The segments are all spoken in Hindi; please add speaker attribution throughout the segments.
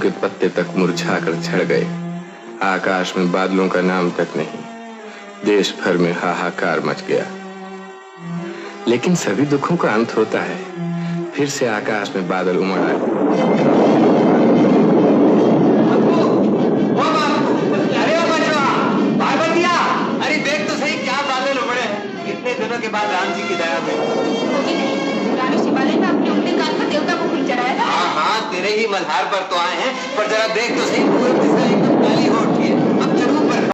Speaker 1: के पत्ते तक मुरझा कर झड़ गए। आकाश में बादलों का नाम तक नहीं। देश भर में हाहाकार मच गया। लेकिन सभी दुखों का अंत होता है। फिर से आकाश में बादल उमड़ आए।
Speaker 2: अरे देख तो सही क्या बादल उमड़े हैं। कितने दिनों के बाद राम जी की दया में
Speaker 3: अपने उंगली काट कर देवता को फूल चढ़ाया था।
Speaker 2: हाँ, तेरे ही मल्हार पर तो आए हैं, पर जरा देख तो सही पूरी दिशा एकदम काली हो उठी है। अब जरूर पर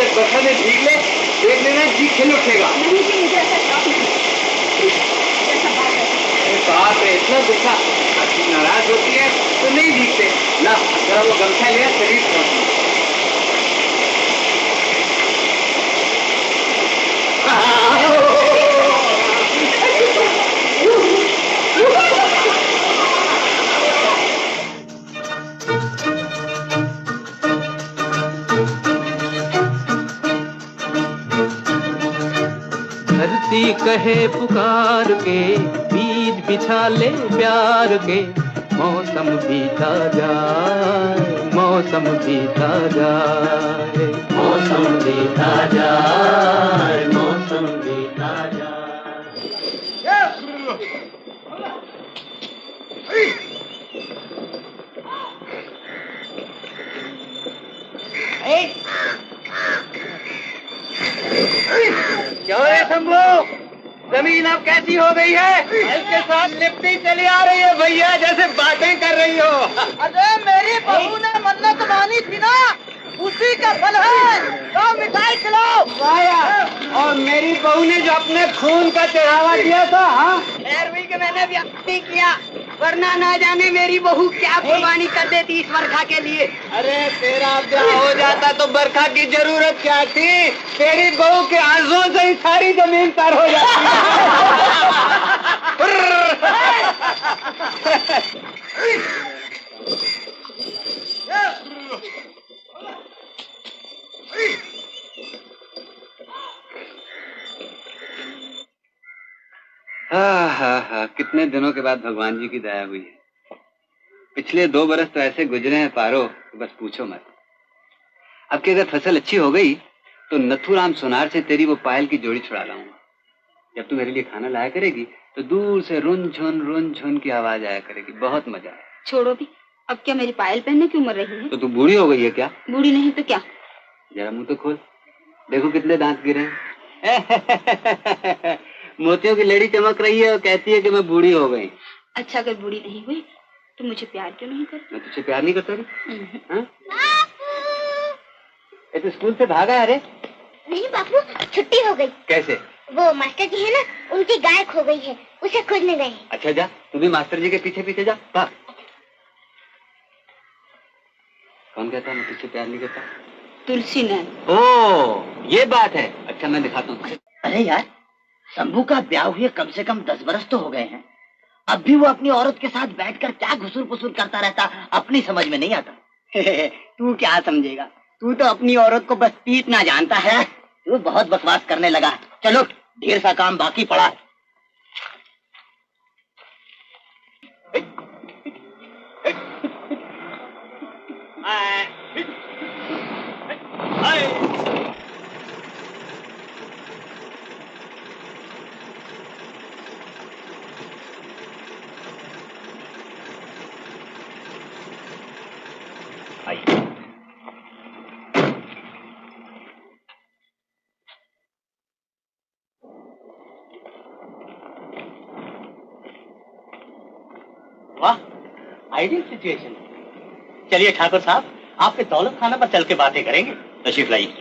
Speaker 2: बरसा में भीग ले, देख लेना जी खिल उठेगा।
Speaker 3: नहीं जी, मुझे ऐसा शौक नहीं।
Speaker 2: बाप रे, इतना गुस्सा। नाराज होती है तो नहीं भीगते ना। जरा वो गमछा ले शरीर पर।
Speaker 4: धरती कहे पुकार के, बीज बिछा ले प्यार के, मौसम बीता जाए, मौसम बीता जाए, मौसम बीता जाए, मौसम बीता जाए।
Speaker 2: क्यों है शंभू? जमीन अब कैसी हो गई है? इसके साथ लिपटी चली आ रही है भैया, जैसे बातें कर रही हो।
Speaker 5: अरे मेरी बहू ने मन्नत मानी थी ना, उसी का फल है। तो मिठाई खिलाओ।
Speaker 2: और मेरी बहू ने जो अपने खून का चढ़ावा दिया था, हाँ?
Speaker 5: 11वीं के मैंने भी नहीं किया, वरना ना जाने मेरी बहू क्या कुर्बानी कर देती इस बरखा के लिए।
Speaker 2: अरे तेरा ब्याह हो जाता तो बरखा की जरूरत क्या थी? तेरी बहू के आंसुओं से ही सारी जमीन तर हो जाती
Speaker 6: हाँ, कितने दिनों के बाद भगवान जी की दया हुई है। पिछले 2 बरस तो ऐसे गुजरे हैं पारो, बस पूछो मत। अब की अगर फसल अच्छी हो गई तो नथुराम सोनार से तेरी वो पायल की जोड़ी छुड़ा लाऊंगा। जब तू मेरे लिए खाना लाया करेगी तो दूर से रुन झुन की आवाज आया करेगी। बहुत मजा आया।
Speaker 3: छोड़ो भी, अब क्या मेरी पायल पहनने की उम्र रही है?
Speaker 6: तो तू बूढ़ी हो गई है क्या?
Speaker 3: बूढ़ी नहीं तो क्या।
Speaker 6: जरा मुंह तो खोल, देखो कितने दांत गिरे हैं। मोतियों की लड़ी चमक रही है और कहती है कि मैं बूढ़ी हो गई।
Speaker 3: अच्छा, अगर बूढ़ी नहीं हुई तो मुझे प्यार क्यों नहीं करती?
Speaker 6: मैं तुझसे प्यार नहीं करता रही? तो स्कूल से भागा है? अरे
Speaker 7: नहीं बापू, छुट्टी हो गई।
Speaker 6: कैसे?
Speaker 7: वो मास्टर जी है ना, उनकी गाय खो गई है, उसे खोजने गए।
Speaker 6: अच्छा जा, तू भी मास्टर जी के पीछे पीछे जा। कौन कहता मैं तुझसे प्यार नहीं करता?
Speaker 3: तुलसी ने।
Speaker 6: ओ, ये बात है। अच्छा मैं दिखाता हूँ।
Speaker 5: अरे यार, शंभू का ब्याह हुए कम से कम 10 बरस तो हो गए हैं। अब भी वो अपनी औरत के साथ बैठकर क्या घुसुर पुसुर करता रहता, अपनी समझ में नहीं आता। तू क्या समझेगा, तू तो अपनी औरत को बस पीटना जानता है। तू बहुत बकवास करने लगा। चलो, ढेर सा काम बाकी पड़ा है।
Speaker 2: वाह, आइडियल सिचुएशन। चलिए ठाकुर साहब, आपके दौलत खाना पर चल के बातें करेंगे। तशरीफ लाइए।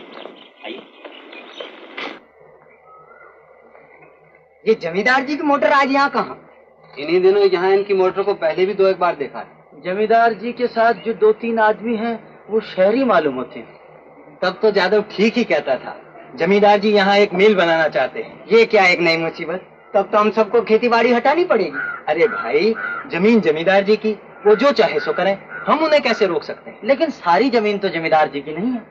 Speaker 2: आइए।
Speaker 5: ये जमींदार जी की मोटर आज यहाँ कहाँ?
Speaker 6: इन्हीं दिनों यहाँ इनकी मोटर को पहले भी 2-1 बार देखा है।
Speaker 4: जमींदार जी के साथ जो 2-3 आदमी हैं वो शहरी मालूम होते हैं।
Speaker 2: तब तो जादव ठीक ही कहता था। जमींदार जी यहाँ एक मिल बनाना चाहते हैं।
Speaker 5: ये क्या एक नई मुसीबत? तब तो हम सबको खेती बाड़ी हटानी पड़ेगी।
Speaker 2: अरे भाई, जमीन जमींदार जी की, वो जो चाहे सो करें, हम उन्हें कैसे रोक सकते हैं?
Speaker 5: लेकिन सारी जमीन तो जमींदार जी की नहीं है।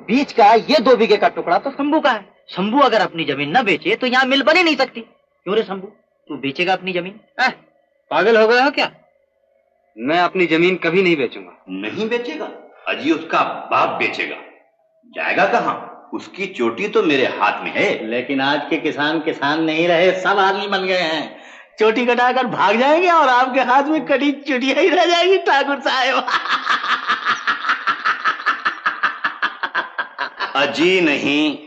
Speaker 5: बीच का ये 2 बीघे का टुकड़ा तो शंभू का है। शंभू अगर अपनी जमीन न बेचे तो यहाँ मिल बन ही नहीं सकती। क्यों रे शंभू, तू बेचेगा अपनी जमीन?
Speaker 6: पागल हो गए हो क्या? मैं अपनी जमीन कभी नहीं बेचूंगा।
Speaker 8: नहीं बेचेगा? अजी उसका बाप बेचेगा। जाएगा कहाँ? उसकी चोटी तो मेरे हाथ में है।
Speaker 2: लेकिन आज के किसान नहीं रहे, सब आदमी बन गए हैं। चोटी कटाकर भाग जाएंगे और आपके हाथ में कटी चुटिया ही रह जाएगी ठाकुर साहब।
Speaker 8: अजी नहीं,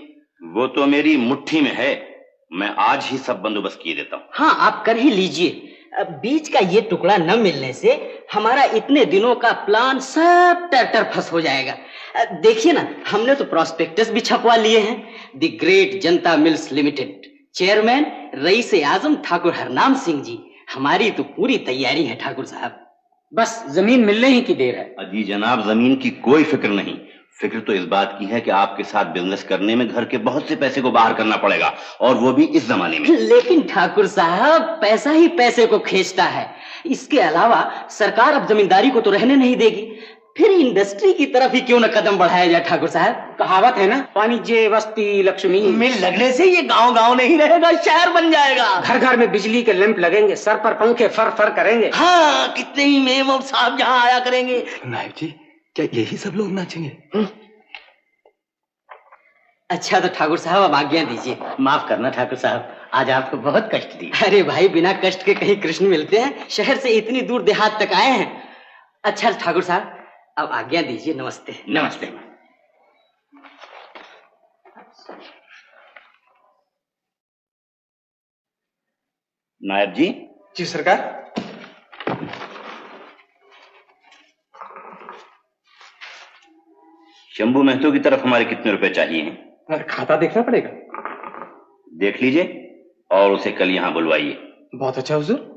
Speaker 8: वो तो मेरी मुट्ठी में है। मैं आज ही सब बंदोबस्त किए देता हूँ।
Speaker 5: हाँ, आप कर ही लीजिए। बीच का ये टुकड़ा न मिलने से हमारा इतने दिनों का प्लान सब टर्टर फंस हो जाएगा। देखिए ना, हमने तो प्रॉस्पेक्टस भी छपवा लिए हैं। The great Janata mills limited, chairman rice आजम ठाकुर हरनाम सिंह जी। हमारी तो पूरी तैयारी है ठाकुर साहब, बस जमीन मिलने ही की देर है।
Speaker 8: अजी जनाब, जमीन की कोई फिक्र नहीं। फिक्र तो इस बात की है कि आपके साथ बिजनेस करने में घर के बहुत से पैसे को बाहर करना पड़ेगा, और वो भी इस जमाने में।
Speaker 5: लेकिन ठाकुर साहब, पैसा ही पैसे को खींचता है। इसके अलावा सरकार अब जमींदारी को तो रहने नहीं देगी। फिर इंडस्ट्री की तरफ ही क्यों न कदम बढ़ाया जाए ठाकुर साहब। कहावत है ना, वाणिज्य वस्ती लक्ष्मी।
Speaker 2: मिल लगने से ये गांव नहीं रहेगा, शहर बन जाएगा।
Speaker 5: घर घर में बिजली के लैंप लगेंगे, सर पर पंखे फर फर करेंगे।
Speaker 2: हाँ, कितने ही मेम और साहब यहाँ आया करेंगे।
Speaker 1: नायब जी, क्या यही सब लोग नाचेंगे?
Speaker 5: अच्छा तो ठाकुर साहब, अब आज्ञा दीजिए।
Speaker 2: माफ करना ठाकुर साहब, आज आपको बहुत कष्ट दिया।
Speaker 5: अरे भाई, बिना कष्ट के कहीं कृष्ण मिलते हैं? शहर से इतनी दूर देहात तक आए हैं। अच्छा ठाकुर साहब, अब आज्ञा दीजिए। नमस्ते।
Speaker 2: नमस्ते।
Speaker 8: नायब जी।
Speaker 1: जी सरकार।
Speaker 8: शंभू महतो की तरफ हमारे कितने रुपए चाहिए हैं?
Speaker 1: खाता देखना पड़ेगा।
Speaker 8: देख लीजिए और उसे कल यहाँ बुलवाइए।
Speaker 1: बहुत अच्छा हुजूर।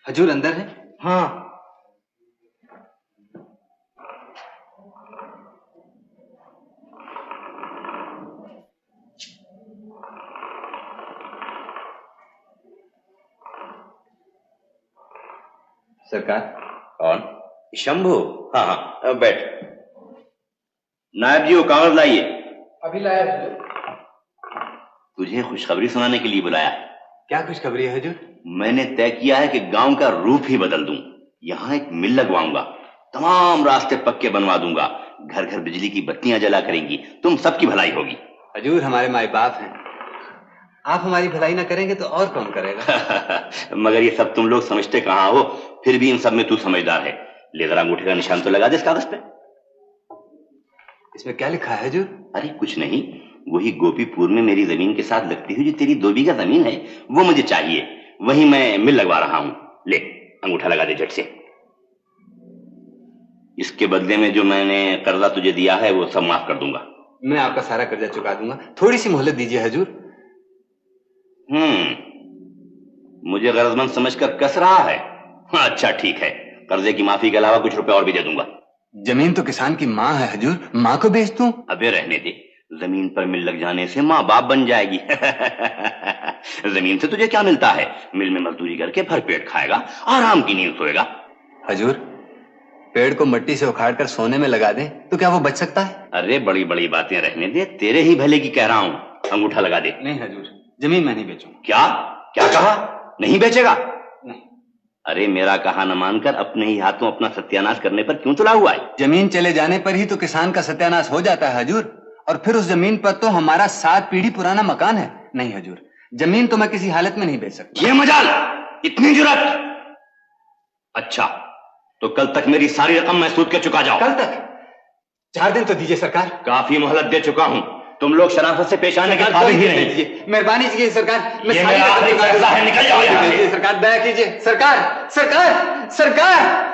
Speaker 6: हजूर अंदर है?
Speaker 1: हाँ।
Speaker 8: सरकार। कौन? शंभू। हाँ हाँ, बैठ। नायब जी, वो कागज लाइए।
Speaker 1: अभी लाया।
Speaker 8: तुझे खुशखबरी सुनाने के लिए बुलाया।
Speaker 1: क्या खुशखबरी है हजूर?
Speaker 8: मैंने तय किया है कि गांव का रूप ही बदल दूं। यहाँ एक मिल लगवाऊंगा, तमाम रास्ते पक्के बनवा दूंगा, घर घर बिजली की बत्तियां जला करेंगी, तुम सबकी भलाई होगी।
Speaker 6: हजूर, हमारे माई बाप हैं, आप हमारी भलाई ना करेंगे तो और कौन करेगा?
Speaker 8: मगर ये सब तुम लोग समझते कहाँ हो, फिर भी इन सब में तू समझदार है। ले जरा अंगूठे का निशान तो लगा दे इस कागज पे।
Speaker 6: इसमें क्या लिखा है हजूर?
Speaker 8: अरे कुछ नहीं, वही गोपीपुर में मेरी जमीन के साथ लगती हुई जो तेरी 2 बीघा जमीन है, वो मुझे चाहिए। वही मैं मिल लगवा रहा हूं। ले अंगूठा लगा दे झट से। इसके बदले में जो मैंने कर्जा तुझे दिया है वो सब माफ कर दूंगा।
Speaker 6: मैं आपका सारा कर्जा चुका दूंगा, थोड़ी सी मोहलत दीजिए हजूर।
Speaker 8: मुझे गरजमंद समझकर कस रहा है? हाँ, अच्छा ठीक है, कर्जे की माफी के अलावा कुछ रुपए और भी दे दूंगा।
Speaker 6: जमीन तो किसान की माँ है हजूर, माँ को बेच दूं?
Speaker 8: अबे रहने दे, जमीन पर मिल लग जाने से माँ बाप बन जाएगी। जमीन से तुझे क्या मिलता है? मिल में मजदूरी करके भर पेट खाएगा, आराम की नींद सोएगा।
Speaker 6: हजूर, पेड़ को मिट्टी से उखाड़कर सोने में लगा दे तो क्या वो बच सकता है?
Speaker 8: अरे बड़ी बड़ी बातें रहने दे, तेरे ही भले की कह रहा हूँ, अंगूठा लगा दे।
Speaker 6: नहीं हजूर, जमीन मैं नहीं बेचूंगा।
Speaker 8: क्या क्या कहा? नहीं बेचेगा?
Speaker 6: नहीं।
Speaker 8: अरे मेरा कहा न मानकर अपने ही हाथों अपना सत्यानाश करने पर क्यों तुला हुआ है?
Speaker 6: जमीन चले जाने पर ही तो किसान का सत्यानाश हो जाता है हजूर, और फिर उस जमीन पर तो हमारा 7 पीढ़ी पुराना मकान है। नहीं हजूर, जमीन तो मैं किसी हालत में नहीं बेच सकता।
Speaker 8: ये मजाल, इतनी जुर्रत? अच्छा, तो कल तक मेरी सारी रकम मैं सूद के चुका जाओ।
Speaker 6: कल तक? 4 दिन तो दीजिए सरकार।
Speaker 8: काफी मोहलत दे चुका हूं, तुम लोग शराफत से पेश आने के काबिल ही नहीं।
Speaker 6: मेहरबानी कीजिए सरकार, मैं
Speaker 8: ये मेरा आखिरी फैसला है, निकल जाओ यहाँ से।
Speaker 6: सरकार दया कीजिए, सरकार सरकार सरकार।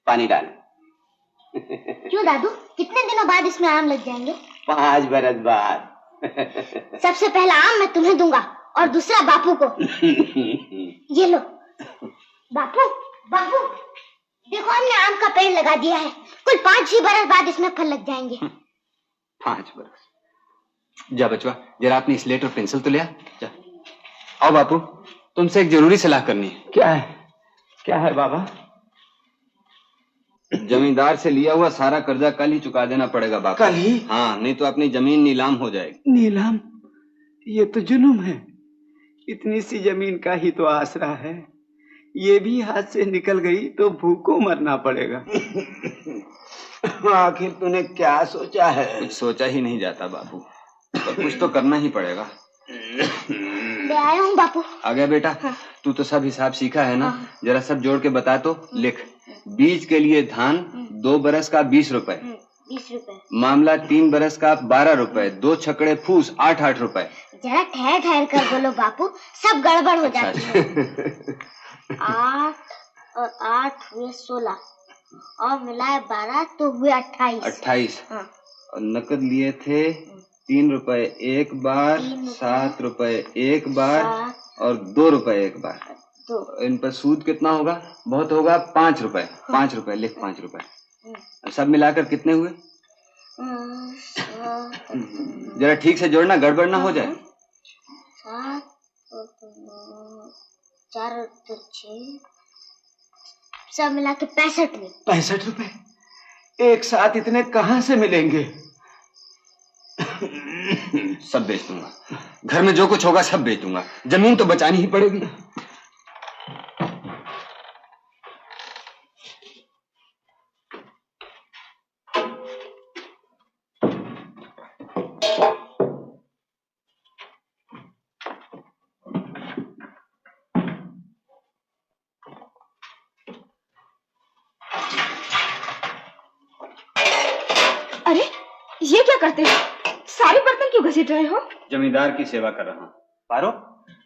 Speaker 6: पानी डाल।
Speaker 7: क्यों दादू, कितने दिनों बाद इसमें आम लग जाएंगे?
Speaker 5: 5 बरस बाद।
Speaker 7: सबसे पहला आम मैं तुम्हें दूंगा और दूसरा बापू को। ये लो। बापू बापू, देखो हमने आम का पेड़ लगा दिया है, कुल 5 बरस बाद इसमें फल लग जाएंगे।
Speaker 6: 5 बरस? जा बचवा, जरा अपनी स्लेट और पेंसिल तो ले आ। जा। आओ बापू, तुमसे एक जरूरी सलाह करनी है।
Speaker 5: क्या है? क्या है बाबा?
Speaker 6: जमींदार से लिया हुआ सारा कर्जा कल ही चुका देना पड़ेगा बापू।
Speaker 5: कल ही?
Speaker 6: हाँ, नहीं तो अपनी जमीन नीलाम हो जाएगी।
Speaker 5: नीलाम? ये तो जुल्म है। इतनी सी जमीन का ही तो आसरा है, ये भी हाथ से निकल गई तो भूखों मरना पड़ेगा। आखिर तूने क्या सोचा है?
Speaker 6: कुछ सोचा ही नहीं जाता बापू, पर कुछ तो करना ही पड़ेगा।
Speaker 7: ले आया हूँ बापू।
Speaker 6: आ गया बेटा?
Speaker 7: हाँ।
Speaker 6: तू तो सब हिसाब सीखा है ना?
Speaker 7: हाँ।
Speaker 6: जरा सब जोड़ के बता तो। लिख, बीज के लिए धान 2 बरस का 20 रुपए,
Speaker 7: 20 रुपए।
Speaker 6: मामला 3 बरस का 12 रुपए, 2 छकड़े फूस 8 रुपए।
Speaker 7: जरा ठहर ठहर कर बोलो बापू, सब गड़बड़ हो जाती है। 8 और 8 हुए 16 और मिलाए 12 तो हुए 28। हाँ।
Speaker 6: और नकद लिए थे 3 रुपए एक बार, 7 रुपए एक बार और 2 रुपए एक बार।
Speaker 7: तो
Speaker 6: इन पर सूद कितना होगा? बहुत होगा 5 रुपए। 5 रुपए लिख, 5 रुपए। सब मिलाकर कितने हुए? जरा ठीक से जोड़ना, गड़बड़ ना हो जाए।
Speaker 7: 7 और 4 और 6, सब मिला के 65 में।
Speaker 5: 65 रुपए एक साथ इतने कहाँ से मिलेंगे?
Speaker 6: सब बेच दूंगा, घर में जो कुछ होगा सब बेच दूंगा, जमीन तो बचानी ही पड़ेगी।
Speaker 3: अरे ये क्या करते हो? सारे बर्तन क्यों घसीट रहे हो?
Speaker 6: जमींदार की सेवा कर रहा हूँ। पारो,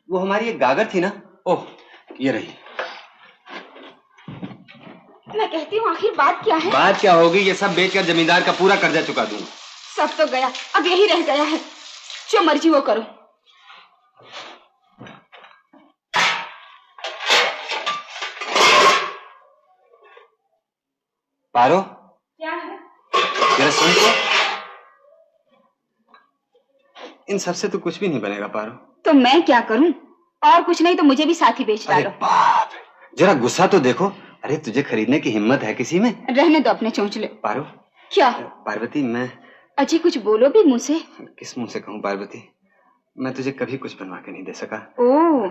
Speaker 6: वो हमारी एक गागर थी ना? ओह, ये रही।
Speaker 3: मैं कहती हूँ आखिर बात क्या है?
Speaker 6: बात क्या होगी? ये सब बेचकर जमींदार का पूरा कर्जा चुका दूंगा।
Speaker 3: सब तो गया, अब यही रह गया है। जो मर्जी वो करो।
Speaker 6: पारो,
Speaker 3: क्या है?
Speaker 6: जरा सुन तो। इन सबसे तो कुछ भी नहीं बनेगा पारो।
Speaker 3: तो मैं क्या करूं? और कुछ नहीं तो मुझे भी साथ ही बेच
Speaker 6: अरे
Speaker 3: डालो।
Speaker 6: बाप, जरा गुस्सा तो देखो। अरे तुझे खरीदने की हिम्मत है किसी में?
Speaker 3: रहने दो अपने चौंचले।
Speaker 6: पारो।
Speaker 3: क्या?
Speaker 6: पार्वती, मैं
Speaker 3: अजी कुछ बोलो भी मुंह से।
Speaker 6: किस मुंह से कहूँ पार्वती, मैं तुझे कभी कुछ बनवा के नहीं दे सका।
Speaker 3: ओह,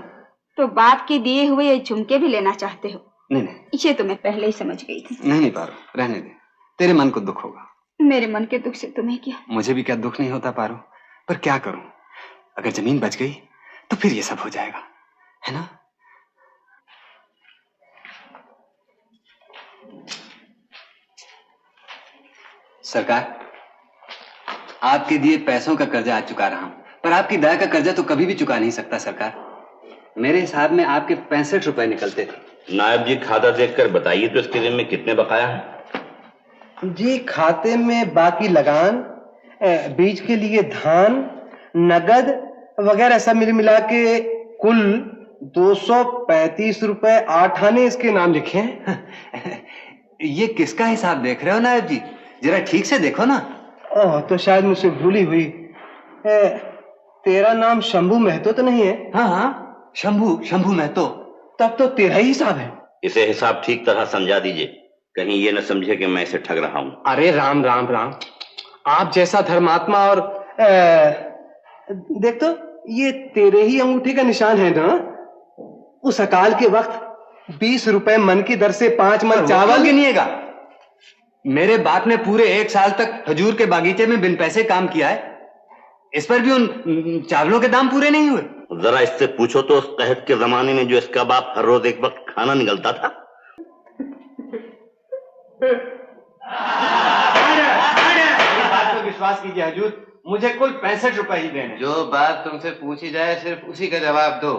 Speaker 3: तो बाप के दिए हुए ये झुमके भी लेना चाहते हो?
Speaker 6: नहीं नहीं,
Speaker 3: ये तो मैं पहले ही समझ गई थी।
Speaker 6: नहीं पारो, रहने दे, तेरे मन को दुख होगा।
Speaker 3: मेरे मन के दुख से तुम्हें क्या?
Speaker 6: मुझे भी क्या दुख नहीं होता पारो, पर क्या करूं, अगर जमीन बच गई तो फिर ये सब हो जाएगा, है ना? सरकार, आपके दिए पैसों का कर्जा आज चुका रहा हूं, पर आपकी दया का कर्जा तो कभी भी चुका नहीं सकता सरकार। मेरे हिसाब में आपके 65 रुपए निकलते थे।
Speaker 8: नायब जी खाता देखकर बताइए तो इसके दिन में कितने बकाया है?
Speaker 9: जी खाते में बाकी लगान, बीज के लिए धान, नगद वगैरह सब मिला के कुल 235 रुपए 8 आने इसके नाम लिखे हैं।
Speaker 6: ये किसका हिसाब देख रहे हो नायब जी? जरा ठीक से देखो ना।
Speaker 9: ओह, तो शायद मुझसे भूली हुई। तेरा नाम शंभू महतो तो नहीं है?
Speaker 6: हाँ हाँ, शंभू महतो।
Speaker 9: तब तो तेरा ही हिसाब है।
Speaker 8: इसे हिसाब ठीक तरह समझा दीजिए, कहीं ये न समझे कि मैं इसे ठग रहा हूं।
Speaker 9: अरे राम राम राम, आप जैसा धर्मात्मा। और देख तो ये तेरे ही अंगूठे का निशान है ना? उस अकाल के वक्त 20 रुपए मन की दर से 5 मन चावल
Speaker 6: गिनिएगा। मेरे बाप ने पूरे 1 साल तक हजूर के बागीचे में बिन पैसे काम किया है, इस पर भी उन चावलों के दाम पूरे नहीं हुए।
Speaker 8: जरा इससे पूछो तो उस कहत के जमाने में जो इसका बाप हर रोज एक वक्त खाना निकलता था।
Speaker 1: बात पर विश्वास कीजिए हजूर, मुझे कुल 65 रुपए ही देने। जो बात तुमसे पूछी जाए सिर्फ उसी का जवाब दो।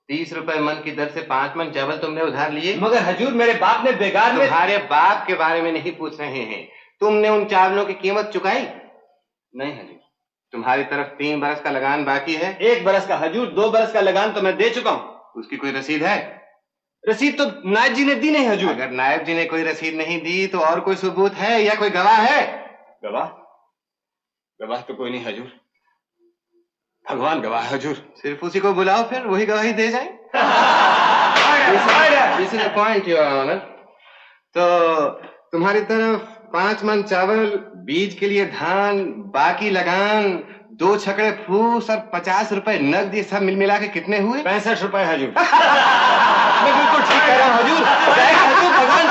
Speaker 1: 30 रुपए मन की दर से 5 मन चावल तुमने उधार लिए। मगर हजूर मेरे बाप ने बेकार में। तुम्हारे बाप के बारे में नहीं पूछ रहे हैं, तुमने उन चावलों की कीमत चुकाई? नहीं हजूर, तुम्हारी तरफ 3 बरस का लगान बाकी है। 1 बरस का हजूर, 2 बरस का लगान तो मैं दे चुका हूँ। उसकी कोई रसीद है? रसीद तो नायब जी ने दी नहीं हजूर। अगर नायब जी ने कोई रसीद नहीं दी तो और कोई सबूत है या कोई गवाह है? गवाह तो कोई नहीं हजूर, भगवान गवाह हजूर। सिर्फ उसी को बुलाओ, फिर वही गवाही दे जाए। This is the point, Your Honor. तो तुम्हारी तरफ 5 मन चावल, बीज के लिए धान, बाकी लगान, 2 छकड़े फूस और 50 रुपए नकद, ये सब मिला के कितने हुए? 65 रुपए हजूर। मैं बिल्कुल ठीक कह रहा हूँ हजूर। भगवान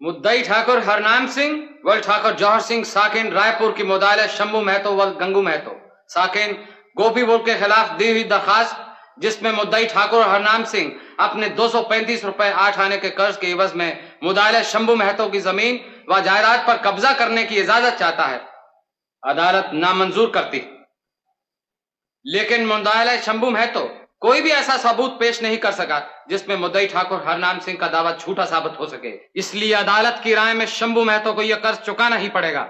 Speaker 10: मुद्दई ठाकुर हरनाम सिंह वल ठाकुर जौहर सिंह साकिन रायपुर की मुदाले शंभू महतो वल गंगू महतो साकिन गोपीपुर के खिलाफ दी हुई दरखास्त, जिसमें मुद्दई ठाकुर हरनाम सिंह अपने 235 रुपए 8 आने के कर्ज के एवज में मुदाले शंभू महतो की जमीन व जायदाद पर कब्जा करने की इजाजत चाहता है। अदालत नामंजूर करती, लेकिन मुदाले शंभू महतो कोई भी ऐसा सबूत पेश नहीं कर सका जिसमें मुद्दई ठाकुर हरनाम सिंह का दावा झूठा साबित हो सके। इसलिए अदालत की राय में शंभू महतो को यह कर्ज चुकाना ही पड़ेगा।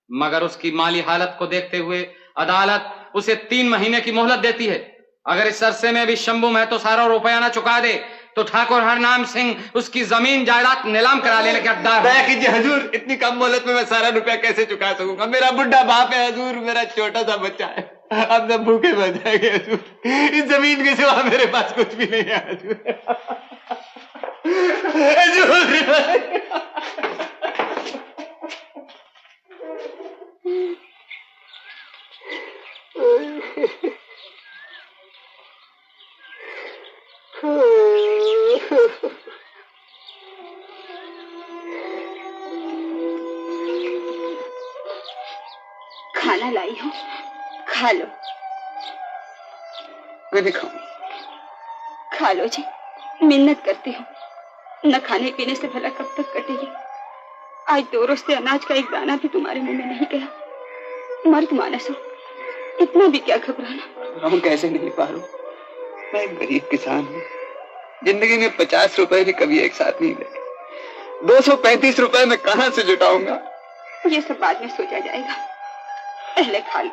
Speaker 10: मगर उसकी माली हालत को देखते हुए अदालत उसे 3 महीने की मोहलत देती है। अगर इस अरसे में भी शंभू महतो सारा रुपया न चुका दे तो ठाकुर हरनाम सिंह उसकी जमीन जायदाद नीलाम करा लेने के हकदार।
Speaker 1: दया कीजिए हजूर, इतनी कम मोहलत में मैं सारा रुपया कैसे चुका सकूंगा? मेरा बुढ़ा बाप है हजूर, मेरा छोटा सा बच्चा है, अब सब भूखे मर जाएंगे हजूर। इस जमीन के सिवा मेरे पास कुछ भी नहीं है हजूर।
Speaker 3: खाना लाई हूँ, खा लो।
Speaker 6: मैं भी खाऊं।
Speaker 3: खा लो जी, मिन्नत करती हूँ। न खाने पीने से भला कब तक कटेगी? आज 2 रोज से अनाज का एक दाना भी तुम्हारे मुंह में नहीं गया। मर्द मानस हो, इतना भी क्या घबराना?
Speaker 6: रहूं कैसे नहीं पारूं? मैं एक गरीब किसान हूँ, जिंदगी में 50 रुपए भी कभी एक साथ नहीं लगे। 235 रुपए मैं कहाँ से जुटाऊंगा?
Speaker 3: ये सब बाद में सोचा जाएगा, पहले खा लो।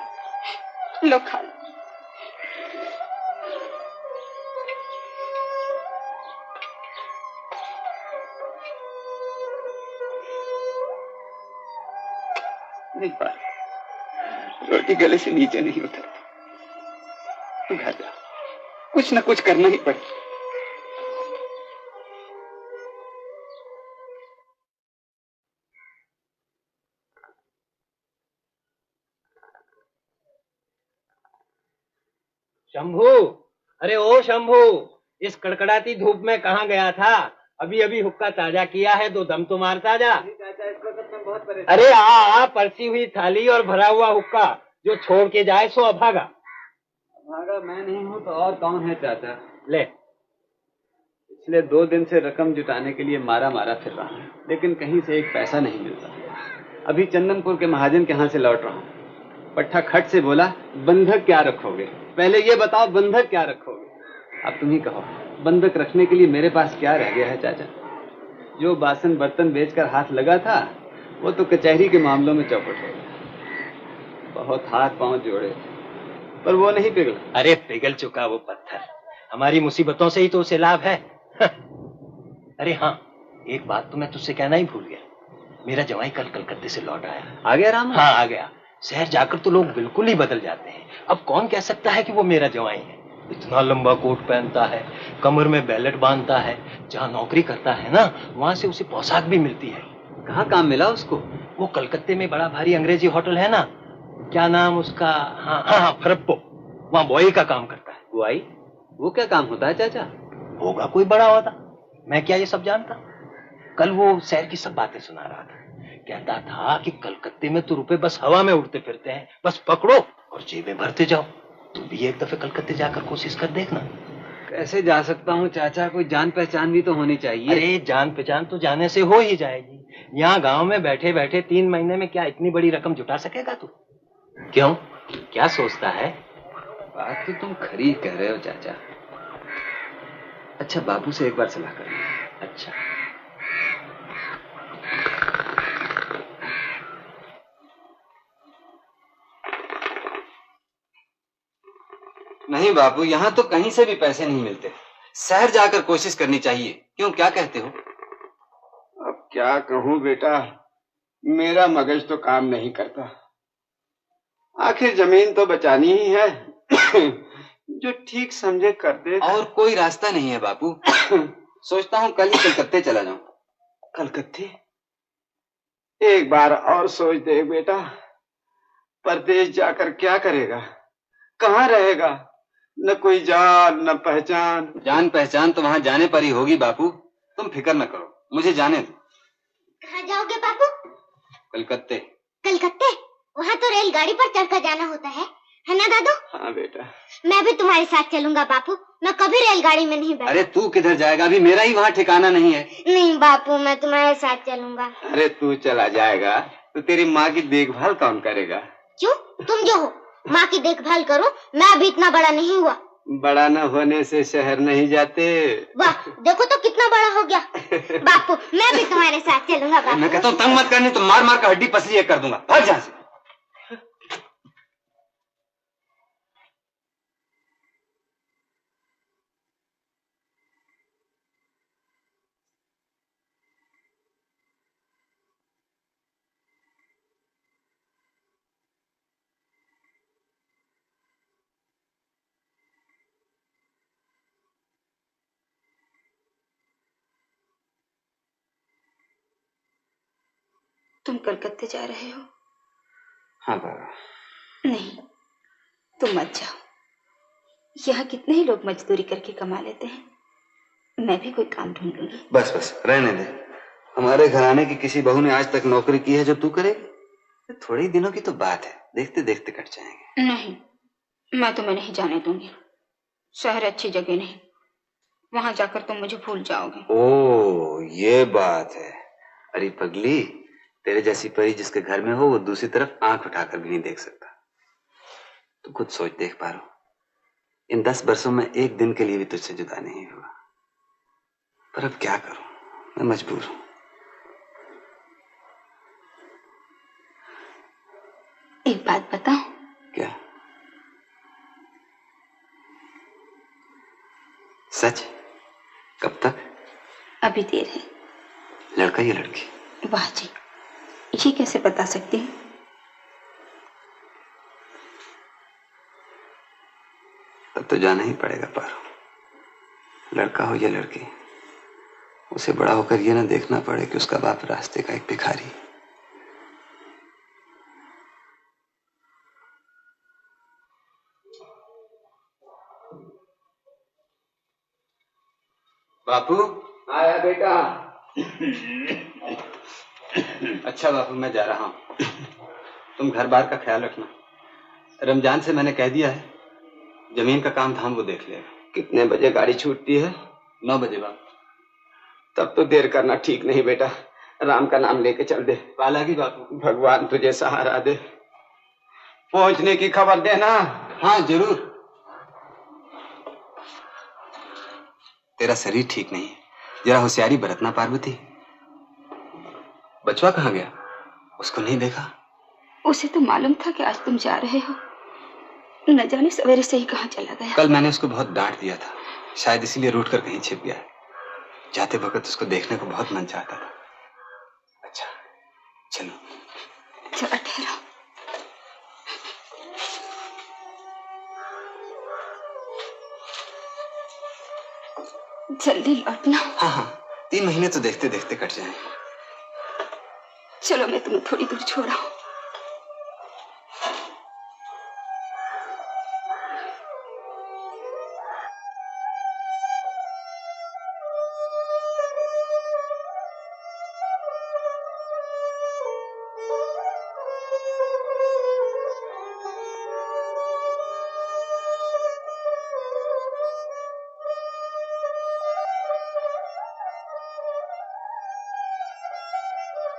Speaker 3: लो खा लो।
Speaker 6: नहीं पा, रोटी गले से नीचे नहीं उतरती। तू घर जा, कुछ न कुछ करना ही पड़े।
Speaker 2: शंभू, अरे ओ शंभू, इस कड़कड़ाती धूप में कहाँ गया था? अभी अभी हुक्का ताजा किया है, 2 दम तो मारता जा। अरे आ परसी हुई थाली और भरा हुआ हुक्का, जो छोड़ के जाए सो अभागा।
Speaker 6: अभागा मैं नहीं हूँ तो और कौन है चाचा?
Speaker 2: ले,
Speaker 6: पिछले 2 दिन से रकम जुटाने के लिए मारा फिर रहा है, लेकिन कहीं से एक पैसा नहीं मिलता। अभी चंदनपुर के महाजन के यहाँ से लौट रहा हूँ। पट्टा खट से बोला, बंधक क्या रखोगे? पहले ये बताओ, बंधक क्या रखोगे? अब तुम ही कहो, बंधक रखने के लिए मेरे पास क्या रह गया है चाचा? जो बासन बर्तन बेचकर हाथ लगा था वो तो कचहरी के मामलों में चौपट हो गया। बहुत हाथ पांव जोड़े पर वो नहीं पिघला।
Speaker 2: अरे पिघल चुका वो पत्थर, हमारी मुसीबतों से ही तो उसे लाभ है। अरे हाँ, एक बात तो मैं तुझसे कहना ही भूल गया, मेरा जवाई कल कलकत्ते से लौट आया।
Speaker 6: आ गया राम?
Speaker 2: हाँ आ गया। शहर जाकर तो लोग बिल्कुल ही बदल जाते हैं। अब कौन कह सकता है कि वो मेरा जवाई है? इतना लंबा कोट पहनता है, कमर में बैलेट बांधता है, जहाँ नौकरी करता है ना वहां से उसे पोशाक भी मिलती है।
Speaker 6: कहाँ काम मिला उसको?
Speaker 2: वो कलकत्ते में बड़ा भारी अंग्रेजी होटल है ना, क्या नाम उसका, हाँ फरप्पो, वहाँ बॉय का काम करता है।
Speaker 6: बुआई? वो क्या काम होता है चाचा?
Speaker 2: होगा कोई बड़ा होता, मैं क्या ये सब जानता? कल वो शहर की सब बातें सुना रहा था, कहता था कि कलकत्ते में तो रुपए बस हवा में उड़ते फिरते हैं, बस पकड़ो और जेबें भरते जाओ। तू भी एक दफे कलकत्ते जाकर कोशिश कर देखना।
Speaker 6: कैसे जा सकता हूँ चाचा? कोई जान पहचान भी तो होनी चाहिए।
Speaker 2: अरे जान पहचान तो जाने से हो ही जाएगी। यहाँ गांव में बैठे बैठे 3 महीने में क्या इतनी बड़ी रकम जुटा सकेगा तू? क्यों, क्या सोचता है?
Speaker 6: बात तो तुम खरी कह रहे हो चाचा। अच्छा, बापू से एक बार सलाह कर।
Speaker 2: अच्छा,
Speaker 6: नहीं बापू, यहाँ तो कहीं से भी पैसे नहीं मिलते। शहर जाकर कोशिश करनी चाहिए। क्यों, क्या कहते हो?
Speaker 11: अब क्या कहूँ बेटा, मेरा मगज तो काम नहीं करता। आखिर जमीन तो बचानी ही है। जो ठीक समझे कर दे।
Speaker 6: और कोई रास्ता नहीं है बापू। सोचता हूँ कल ही कलकत्ते चला जाऊं।
Speaker 11: कलकत्ते? एक बार और सोच दे बेटा, परदेश जाकर क्या करेगा, कहाँ रहेगा? न कोई जान न पहचान।
Speaker 6: जान पहचान तो वहां जाने पर ही होगी बापू, तुम फिक्र न करो, मुझे जाने दो।
Speaker 7: कहाँ जाओगे बापू?
Speaker 6: कलकत्ते।
Speaker 7: कलकत्ते? वहाँ तो रेलगाड़ी पर चढ़कर जाना होता है ना दादू?
Speaker 11: हाँ बेटा।
Speaker 7: मैं भी तुम्हारे साथ चलूंगा बापू, मैं कभी रेलगाड़ी में नहीं बैठा।
Speaker 6: अरे तू किधर जाएगा? अभी मेरा ही वहाँ ठिकाना नहीं है।
Speaker 7: नहीं बापू, मैं तुम्हारे साथ चलूंगा।
Speaker 11: अरे तू चला जाएगा तो तेरी माँ की देखभाल कौन करेगा?
Speaker 7: क्यों, तुम जो हो माँ की देखभाल करो, मैं अभी इतना बड़ा नहीं हुआ।
Speaker 11: बड़ा न होने से शहर नहीं जाते।
Speaker 7: वाह, देखो तो कितना बड़ा हो गया। बापू, मैं भी तुम्हारे साथ चलूंगा बापू।
Speaker 6: मैं कहता हूँ तंग मत करनी तो मार मार कर हड्डी पसली कर दूंगा। भाग यहाँ से।
Speaker 3: तुम कलकत्ते जा रहे हो?
Speaker 6: हाँ बाबा।
Speaker 3: नहीं, तुम मत जाओ। यहाँ कितने ही लोग मजदूरी करके कमा लेते हैं, मैं भी कोई काम ढूंढ लूंगी।
Speaker 6: बस बस रहने दे। हमारे घराने की किसी बहू ने आज तक नौकरी की है जो तू करेगी? थोड़े दिनों की तो बात है, देखते देखते कट जाएंगे।
Speaker 3: नहीं, मैं तुम्हें नहीं जाने दूंगी। शहर अच्छी जगह नहीं, वहां जाकर तुम मुझे भूल जाओगे।
Speaker 6: ओ ये बात है। अरे पगली, तेरे जैसी परी जिसके घर में हो वो दूसरी तरफ आंख उठाकर भी नहीं देख सकता। तू खुद सोच देख पारो, इन 10 वर्षों में एक दिन के लिए भी तुझसे जुदा नहीं हुआ। पर अब क्या करूं, मैं मजबूर हूं।
Speaker 3: एक बात बताओ।
Speaker 6: क्या? सच? कब तक?
Speaker 3: अभी देर है।
Speaker 6: लड़का या लड़की?
Speaker 3: वाह जी, ये कैसे बता सकती हूँ?
Speaker 6: तब तो जाना ही पड़ेगा पारो। लड़का हो या लड़की, उसे बड़ा होकर ये ना देखना पड़े कि उसका बाप रास्ते का एक भिखारी। बापू
Speaker 11: आया बेटा।
Speaker 6: अच्छा बापू, मैं जा रहा हूँ। तुम घर बार का ख्याल रखना। रमजान से मैंने कह दिया है, जमीन का काम धाम वो देख लेगा।
Speaker 11: कितने बजे गाड़ी छूटती है?
Speaker 6: 9 बजे बापू।
Speaker 11: तब तो देर करना ठीक नहीं बेटा, राम का नाम लेके चल दे।
Speaker 6: बाला की बापू।
Speaker 11: भगवान तुझे सहारा दे। पहुंचने की खबर देना।
Speaker 6: हाँ जरूर। तेरा शरीर ठीक नहीं है, जरा होशियारी बरतना पार्वती। बचवा कहाँ गया? उसको नहीं देखा?
Speaker 3: उसे तो मालूम था कि आज तुम जा रहे हो, न जाने सवेरे से ही कहाँ चला गया।
Speaker 6: कल मैंने उसको बहुत डांट दिया था, शायद इसीलिए रूठ कर कहीं छिप गया है। जाते वक्त उसको देखने को बहुत मन चाहता था। अच्छा चलो।
Speaker 3: चलो ठहरो। जल्दी लौटना।
Speaker 6: हाँ हाँ, 3 महीने तो देखते देखते कट जाएं।
Speaker 3: चलो मैं तुम्हें थोड़ी दूर छोड़ा हूँ।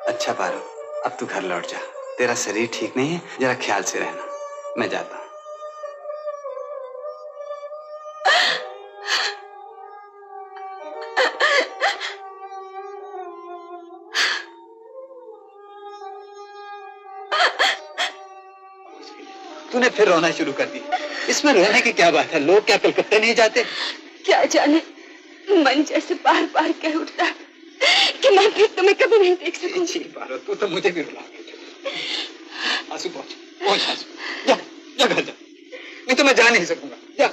Speaker 6: अच्छा पारो, अब तू घर लौट जा। तेरा शरीर ठीक नहीं है, जरा ख्याल से रहना। मैं जाता हूँ। तूने फिर रोना शुरू कर दी। इसमें रोने की क्या बात है? लोग क्या कलकत्ते नहीं जाते?
Speaker 3: क्या जाने, मन जैसे बार बार कह उठता है कि मैं फिर तुम्हें कभी नहीं देख सकूंगी।
Speaker 6: पारो, तू तो मुझे भी रुला गई। आंसू पहुंच आंसू। जा जा घर जा, नहीं तो मैं जा नहीं सकूंगा। जा।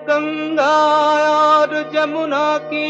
Speaker 2: गंगा और जमुना की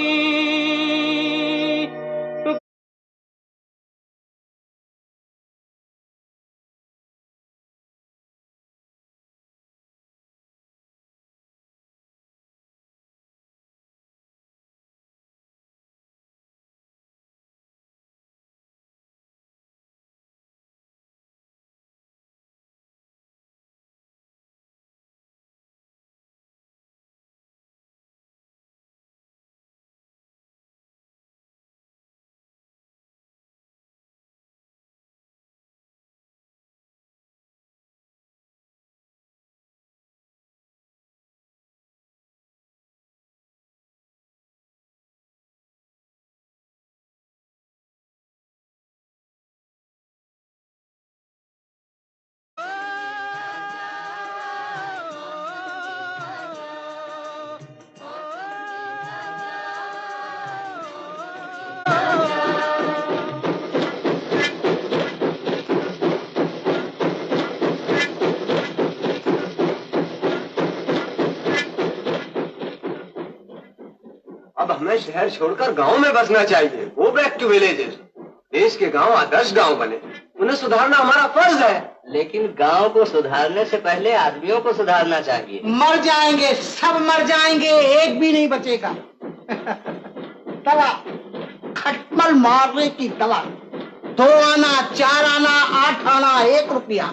Speaker 9: अब हमें शहर छोड़कर गांव में बसना चाहिए। Go back to villages. देश के गांव आदर्श गांव बने, उन्हें सुधारना हमारा फर्ज है।
Speaker 5: लेकिन गांव को सुधारने से पहले आदमियों को सुधारना चाहिए।
Speaker 12: मर जाएंगे, सब मर जाएंगे, एक भी नहीं बचेगा। दवा, खटमल मारने की दवा। 2 आना, 4 आना, 8 आना, 1 रुपया।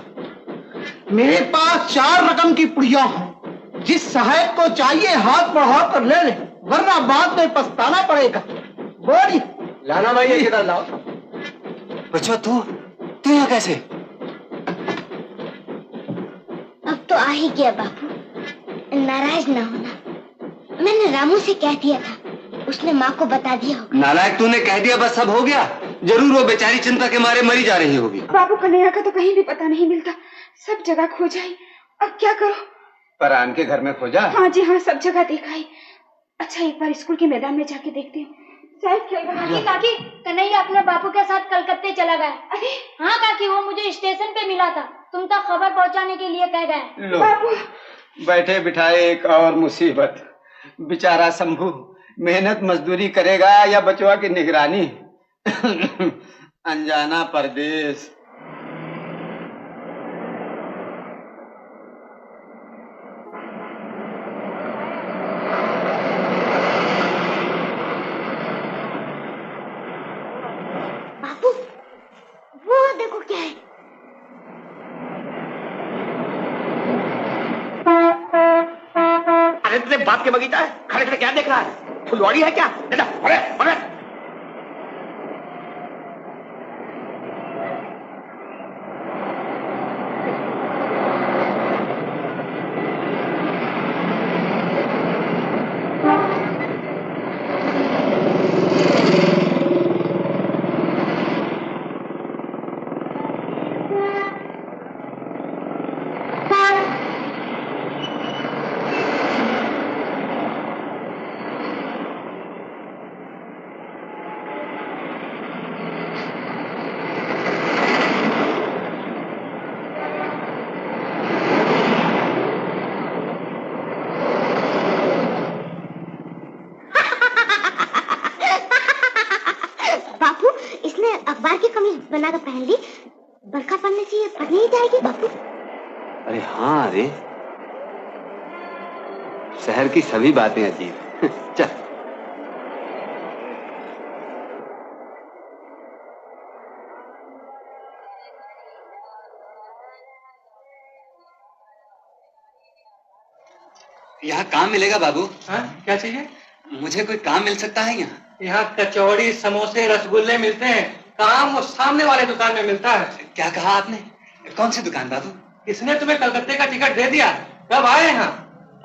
Speaker 12: मेरे पास 4 रकम की पुड़िया है। जिस सहायक को चाहिए हाथ बढ़ा कर ले ले, वरना बाद में पछताना पड़ेगा। बोली
Speaker 9: लाना भाई, ये किधर लाओ।
Speaker 6: बच्चों, तू यहाँ कैसे?
Speaker 7: अब तो आ ही गया बापू, नाराज ना होना। मैंने रामू से कह दिया था, उसने माँ को बता दिया होगा।
Speaker 6: नालायक, तूने कह दिया बस सब हो गया? जरूर वो बेचारी चिंता के मारे मरी जा रही होगी।
Speaker 3: बाबू कन्हैया का तो कहीं भी पता नहीं मिलता, सब जगह खोजाई। अब क्या करो?
Speaker 11: परान के घर में खोजा?
Speaker 3: हाँ जी हाँ, सब जगह देखा। अच्छा, एक बार स्कूल के मैदान में जाके देखती हूँ, शायद खेल रहा है।
Speaker 7: काकी, कन्हैया अपने बापू के साथ कलकत्ते चला गया। अरे हाँ काकी, वो मुझे स्टेशन पे मिला था, तुम तक खबर पहुंचाने के लिए कह गए।
Speaker 11: लो, बैठे बिठाए एक और मुसीबत। बेचारा शंभू मेहनत मजदूरी करेगा या बचवा की निगरानी। अनजाना परदेश।
Speaker 8: बाप के बगीचा है, खड़े खड़े क्या देख रहा है? फुलवाड़ी है क्या? बेटा अरे अरे
Speaker 7: बनाकर पहन ली, बरखा पड़ने से ये फट नहीं जाएगी बापू?
Speaker 6: अरे हाँ, अरे शहर की सभी बातें अजीब। चल यहाँ काम मिलेगा बाबू?
Speaker 2: हाँ, क्या चाहिए?
Speaker 6: मुझे कोई काम मिल सकता है यहाँ?
Speaker 2: यहाँ कचौड़ी, समोसे, रसगुल्ले मिलते हैं। काम वो सामने वाले दुकान में मिलता है।
Speaker 6: क्या कहा आपने? कौन सी दुकान बाबू?
Speaker 2: किसने तुम्हें कलकत्ते का टिकट दे दिया? कब आए यहाँ?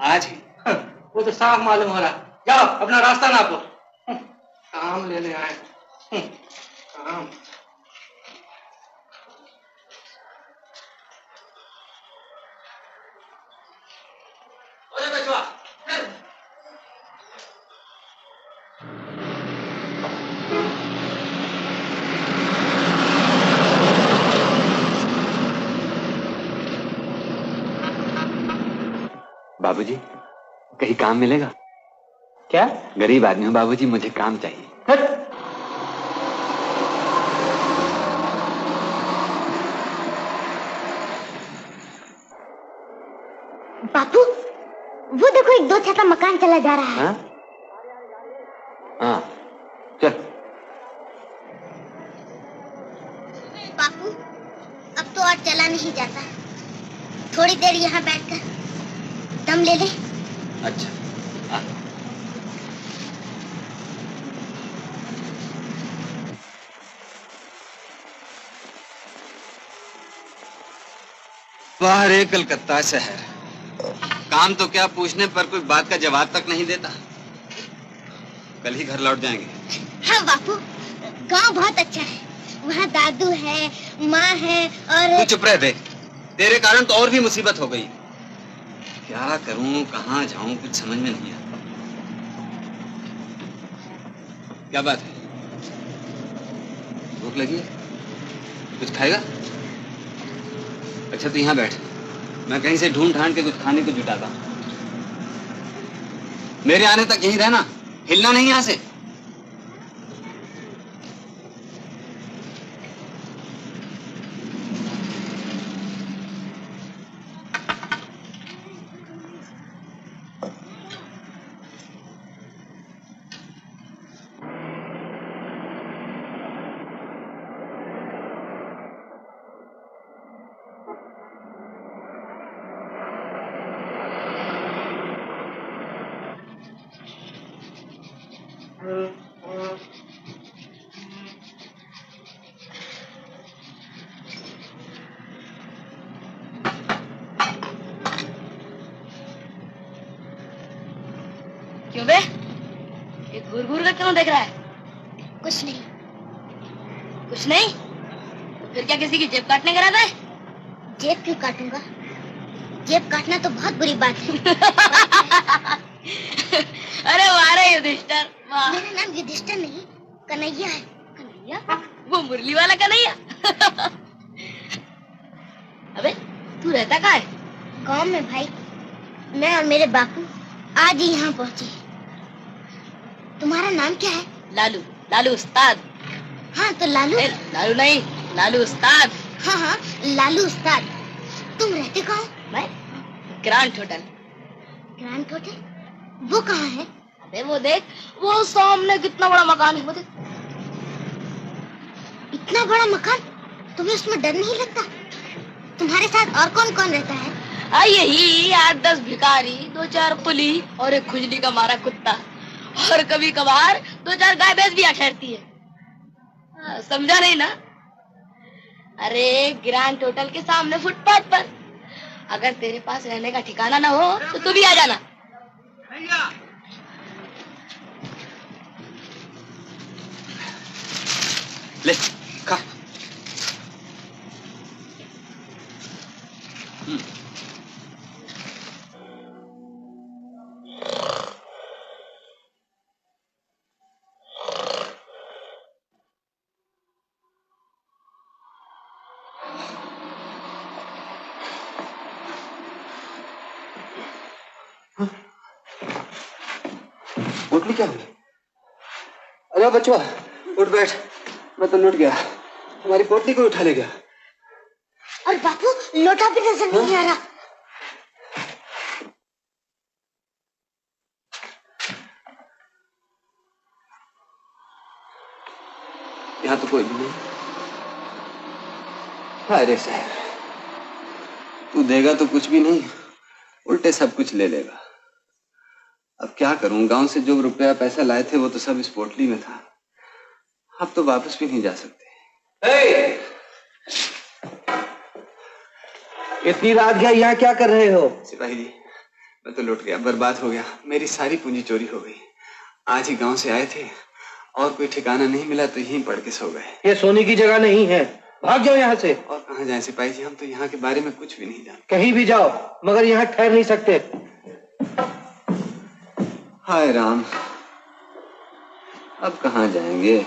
Speaker 6: आज ही।
Speaker 2: वो तो साफ मालूम हो रहा। जाओ अपना रास्ता नापो। काम लेने आए। काम।
Speaker 6: बाबूजी, कहीं काम मिलेगा?
Speaker 2: क्या?
Speaker 6: गरीब आदमी हूँ बाबूजी, मुझे काम चाहिए।
Speaker 7: बापू, वो देखो एक 2 छत मकान चला जा रहा है।
Speaker 6: हाँ, चल।
Speaker 7: बापू, अब तो और चला नहीं जाता। थोड़ी देर यहाँ बैठकर दम ले ले।
Speaker 6: अच्छा। बाहर है कलकत्ता शहर, काम तो क्या पूछने पर कोई बात का जवाब तक नहीं देता। कल ही घर लौट जाएंगे।
Speaker 7: हाँ बापू, गांव बहुत अच्छा है। वहाँ दादू है, माँ है और
Speaker 6: तू चुप रह बे, तेरे कारण तो और भी मुसीबत हो गई। क्या करूं, कहाँ जाऊं, कुछ समझ में नहीं आता। क्या बात है? भूख लगी है? कुछ खाएगा? अच्छा तू यहाँ बैठ, मैं कहीं से ढूंढ ढांड के कुछ खाने को जुटाता हूँ। मेरे आने तक यहीं रहना, हिलना नहीं यहाँ से।
Speaker 3: क्यों बे? ये घूर घूर कर क्यों देख रहा है?
Speaker 7: कुछ नहीं।
Speaker 3: कुछ नहीं? तो फिर क्या किसी की जेब काटने का इरादा है?
Speaker 7: जेब क्यों काटूंगा? जेब काटना तो बहुत बुरी बात है।
Speaker 3: अरे वाह रे युधिष्ठिर, वाह।
Speaker 7: मेरा नाम युधिष्ठिर नहीं, कन्हैया है।
Speaker 3: कन्हैया? वो मुरली वाला कन्हैया? अबे तू रहता कहाँ है?
Speaker 7: गांव में भाई। मैं और मेरे बापू आज ही यहाँ पहुँचे। तुम्हारा नाम क्या है?
Speaker 3: लालू। लालू उस्ताद।
Speaker 7: हाँ तो लालू।
Speaker 3: लालू नहीं, लालू उस्ताद।
Speaker 7: हाँ हाँ, लालू उस्ताद। तुम रहते कहाँ हो?
Speaker 3: मैं ग्रांट होटल।
Speaker 7: Grant hotel? वो कहाँ है?
Speaker 3: अबे वो देख, वो सामने कितना बड़ा मकान है, वो देख।
Speaker 7: इतना बड़ा मकान? तुम्हें उसमें डर नहीं लगता? तुम्हारे साथ और कौन कौन रहता है?
Speaker 13: यही 8-10 भिखारी, 2-4 कुली और एक खुजली का मारा कुत्ता, और कभी कभार 2-4 गाय भैंस भी यहाँ ठहरती है। समझा नहीं ना? अरे ग्रैंड होटल के सामने फुटपाथ पर। अगर तेरे पास रहने का ठिकाना ना हो तो तू भी आ जाना।
Speaker 6: ले खा। पोटली क्या हुई? अरे बचवा उठ बैठ, मैं तो लुट गया, हमारी पोटली को उठा ले गया।
Speaker 7: और बापू लोटा भी नजर नहीं आ रहा।
Speaker 6: यहाँ तो कोई भी नहीं। अरे साहब, तू देगा तो कुछ भी नहीं, उल्टे सब कुछ ले लेगा। अब क्या करूं, गांव से जो रुपया पैसा लाए थे वो तो सब इस पोटली में था। अब तो वापस भी नहीं जा सकते।
Speaker 9: इतनी रात गया, यहाँ क्या कर रहे हो?
Speaker 6: सिपाही जी, मैं तो लुट गया, बर्बाद हो गया, मेरी सारी पूंजी चोरी हो गई। आज ही गांव से आए थे और कोई ठिकाना नहीं मिला तो यहीं पड़ के सो गए।
Speaker 9: ये सोने की जगह नहीं है, भाग जाओ यहाँ से।
Speaker 6: और कहाँ जाए सिपाही जी, हम तो यहाँ के बारे में कुछ भी नहीं जानते।
Speaker 9: कहीं भी जाओ मगर यहाँ ठहर नहीं सकते।
Speaker 6: हाय राम, अब कहाँ जाएंगे?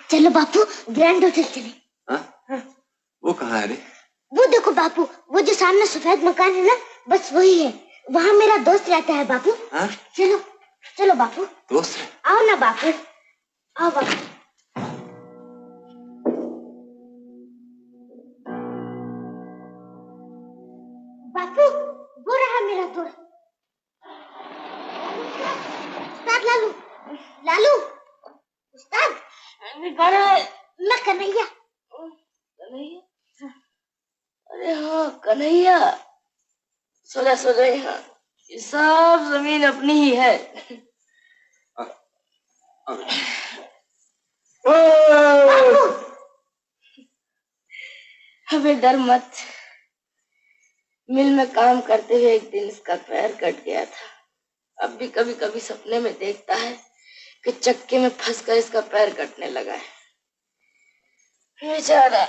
Speaker 7: चलो बापू ग्रैंड होटल चले।
Speaker 6: वो कहाँ है रे?
Speaker 7: वो देखो बापू, वो जो सामने सफेद मकान है ना, बस वही है। वहाँ मेरा दोस्त रहता है बापू। चलो चलो बापू।
Speaker 6: दोस्त?
Speaker 7: आओ ना बापू, आओ बापू। बापू वो रहा मेरा दोस्त उस्ताद लालू। लालू उस्ताद, मैं कन्हैया।
Speaker 13: अरे हाँ कन्हैया, सो जा यहाँ, ये सब जमीन अपनी ही है। हमें डर मत, मिल में काम करते हुए एक दिन इसका पैर कट गया था। अब भी कभी कभी सपने में देखता है कि चक्के में फंसकर इसका पैर कटने लगा है। बेचारा।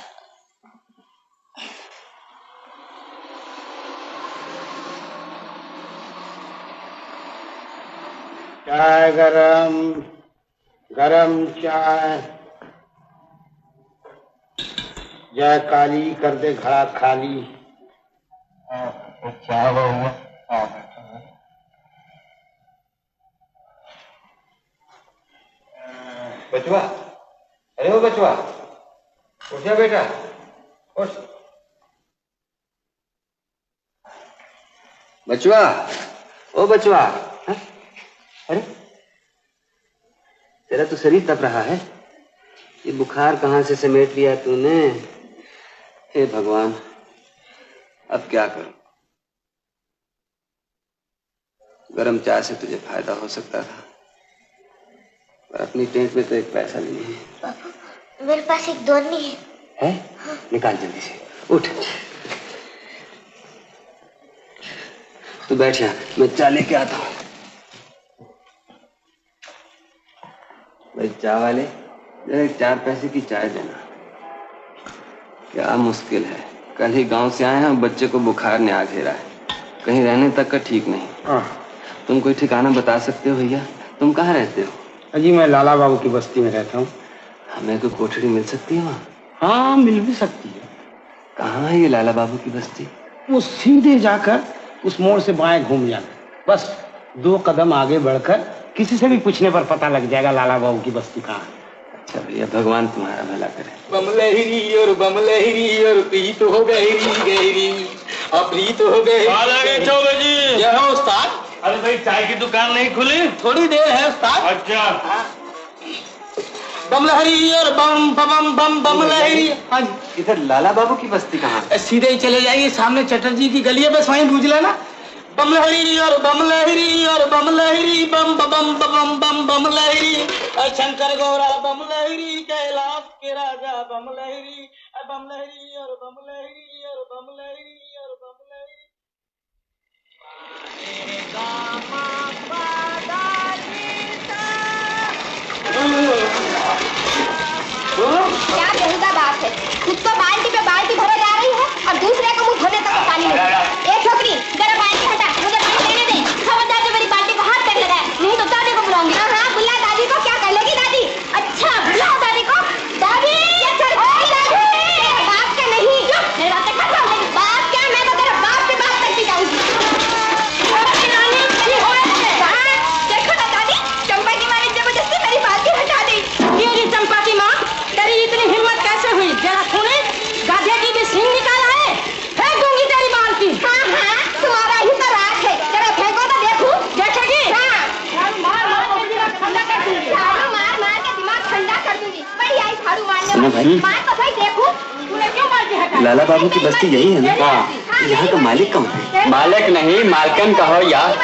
Speaker 12: चाय गरम, गरम चाय। जय काली कर दे घड़ा खाली। क्या हुआ?
Speaker 6: बचवा, अरे वो बचवा, उठ जा बेटा, उठ। बचवा, ओ बचवा, अरे तेरा तो शरीर तप रहा है, ये बुखार कहाँ से समेट लिया तूने? हे भगवान, अब क्या करूं? गरम चाय से तुझे फायदा हो सकता था, पर अपनी टेंट में तो एक पैसा नहीं है।
Speaker 7: बापू मेरे पास एक दोनी है।
Speaker 6: हाँ। निकाल जल्दी से, उठ। तू बैठ यहाँ, मैं चाय लेके आता हूँ। भाई चाय वाले, जरा 4 पैसे की चाय देना। क्या मुश्किल है, कल ही गांव से आए हैं, बच्चे को बुखार ने आ घेरा है, कहीं रहने तक का ठीक नहीं। तुम कोई ठिकाना बता सकते हो भैया? तुम कहाँ रहते हो?
Speaker 12: जी मैं लाला बाबू की बस्ती में रहता हूँ।
Speaker 6: हमें कोई कोठड़ी मिल सकती है वहाँ?
Speaker 12: हाँ मिल भी सकती है।
Speaker 6: कहाँ है ये लाला बाबू की बस्ती?
Speaker 12: वो सीधे जाकर उस मोड़ से बाएं घूम जाना, बस 2 कदम आगे बढ़कर किसी से भी पूछने पर पता लग जाएगा लाला बाबू की बस्ती कहाँ है।
Speaker 6: अच्छा भैया, भगवान तुम्हारा भला करे।
Speaker 2: बमलहरी और बमलहरी और प्रीत हो गहरी गहरी, अप्रीत हो गई।
Speaker 14: जी
Speaker 2: क्या है उस्ताद?
Speaker 14: अरे भाई चाय की दुकान नहीं खुली?
Speaker 2: थोड़ी देर है उस्ताद।
Speaker 14: अच्छा
Speaker 12: बम लहरी और बम बम बम बम लहरी। हाँ
Speaker 6: इधर लाला बाबू की बस्ती कहाँ है?
Speaker 12: सीधे ही चले जाइए, सामने चटर्जी की गली है, बस वहीं पूछ लेना। बम लहरी और बम लहरी और बम लहरी बम बम बम बम बम लहरी, शंकर गौरा बम लहरी, कैलाश के राजा बम लहरी, बम लहरी और बम लहरी और बम लहरी और बम लहरी।
Speaker 7: क्या बेहुदा बात है, खुद तो बाल्टी पे बाल्टी भरे जा रही है और दूसरे को मुंह धोने तक पानी नहीं। ए छोकरी, जरा बाल्टी हटा, मुझे पानी देने दे। खबरदार जो मेरी बाल्टी को हाथ तक लगाए, नहीं तो दादी को बुलाऊंगी। हाँ बुला दादी को, क्या कर लेगी दादी? अच्छा बुलाओ दादी को। दादी बाप का नहीं, मेरे बाप का बाप क्या, मैं तो तेरे बाप से बात करती जाऊंगी। देखो ना दादी, चंपा की माँ ने जबरदस्ती मेरी बाल्टी हटा दी।
Speaker 14: मेरी चंपा की माँ, तेरी इतनी हिम्मत कैसे हुई? जरा तूने गाधे की भी सींग निकाला है, फेंक दूंगी तेरी बाल्टी।
Speaker 7: हाँ हाँ, तुम्हारा ही तो राज है, जरा फेंको तो देखूं।
Speaker 14: देखेगी?
Speaker 7: हाँ, मार मार के दिमाग ठंडा कर दूंगी। मार मार के दिमाग ठंडा कर दूंगी। बड़ी आई झाड़ू मारने वाली। मार तो सही देखूं, तूने क्यों बाल्टी हटाई?
Speaker 6: लाला बाबू की बस्ती यही है ना? हाँ। यहाँ का मालिक कौन है?
Speaker 11: मालिक नहीं, मालकन कहो यार,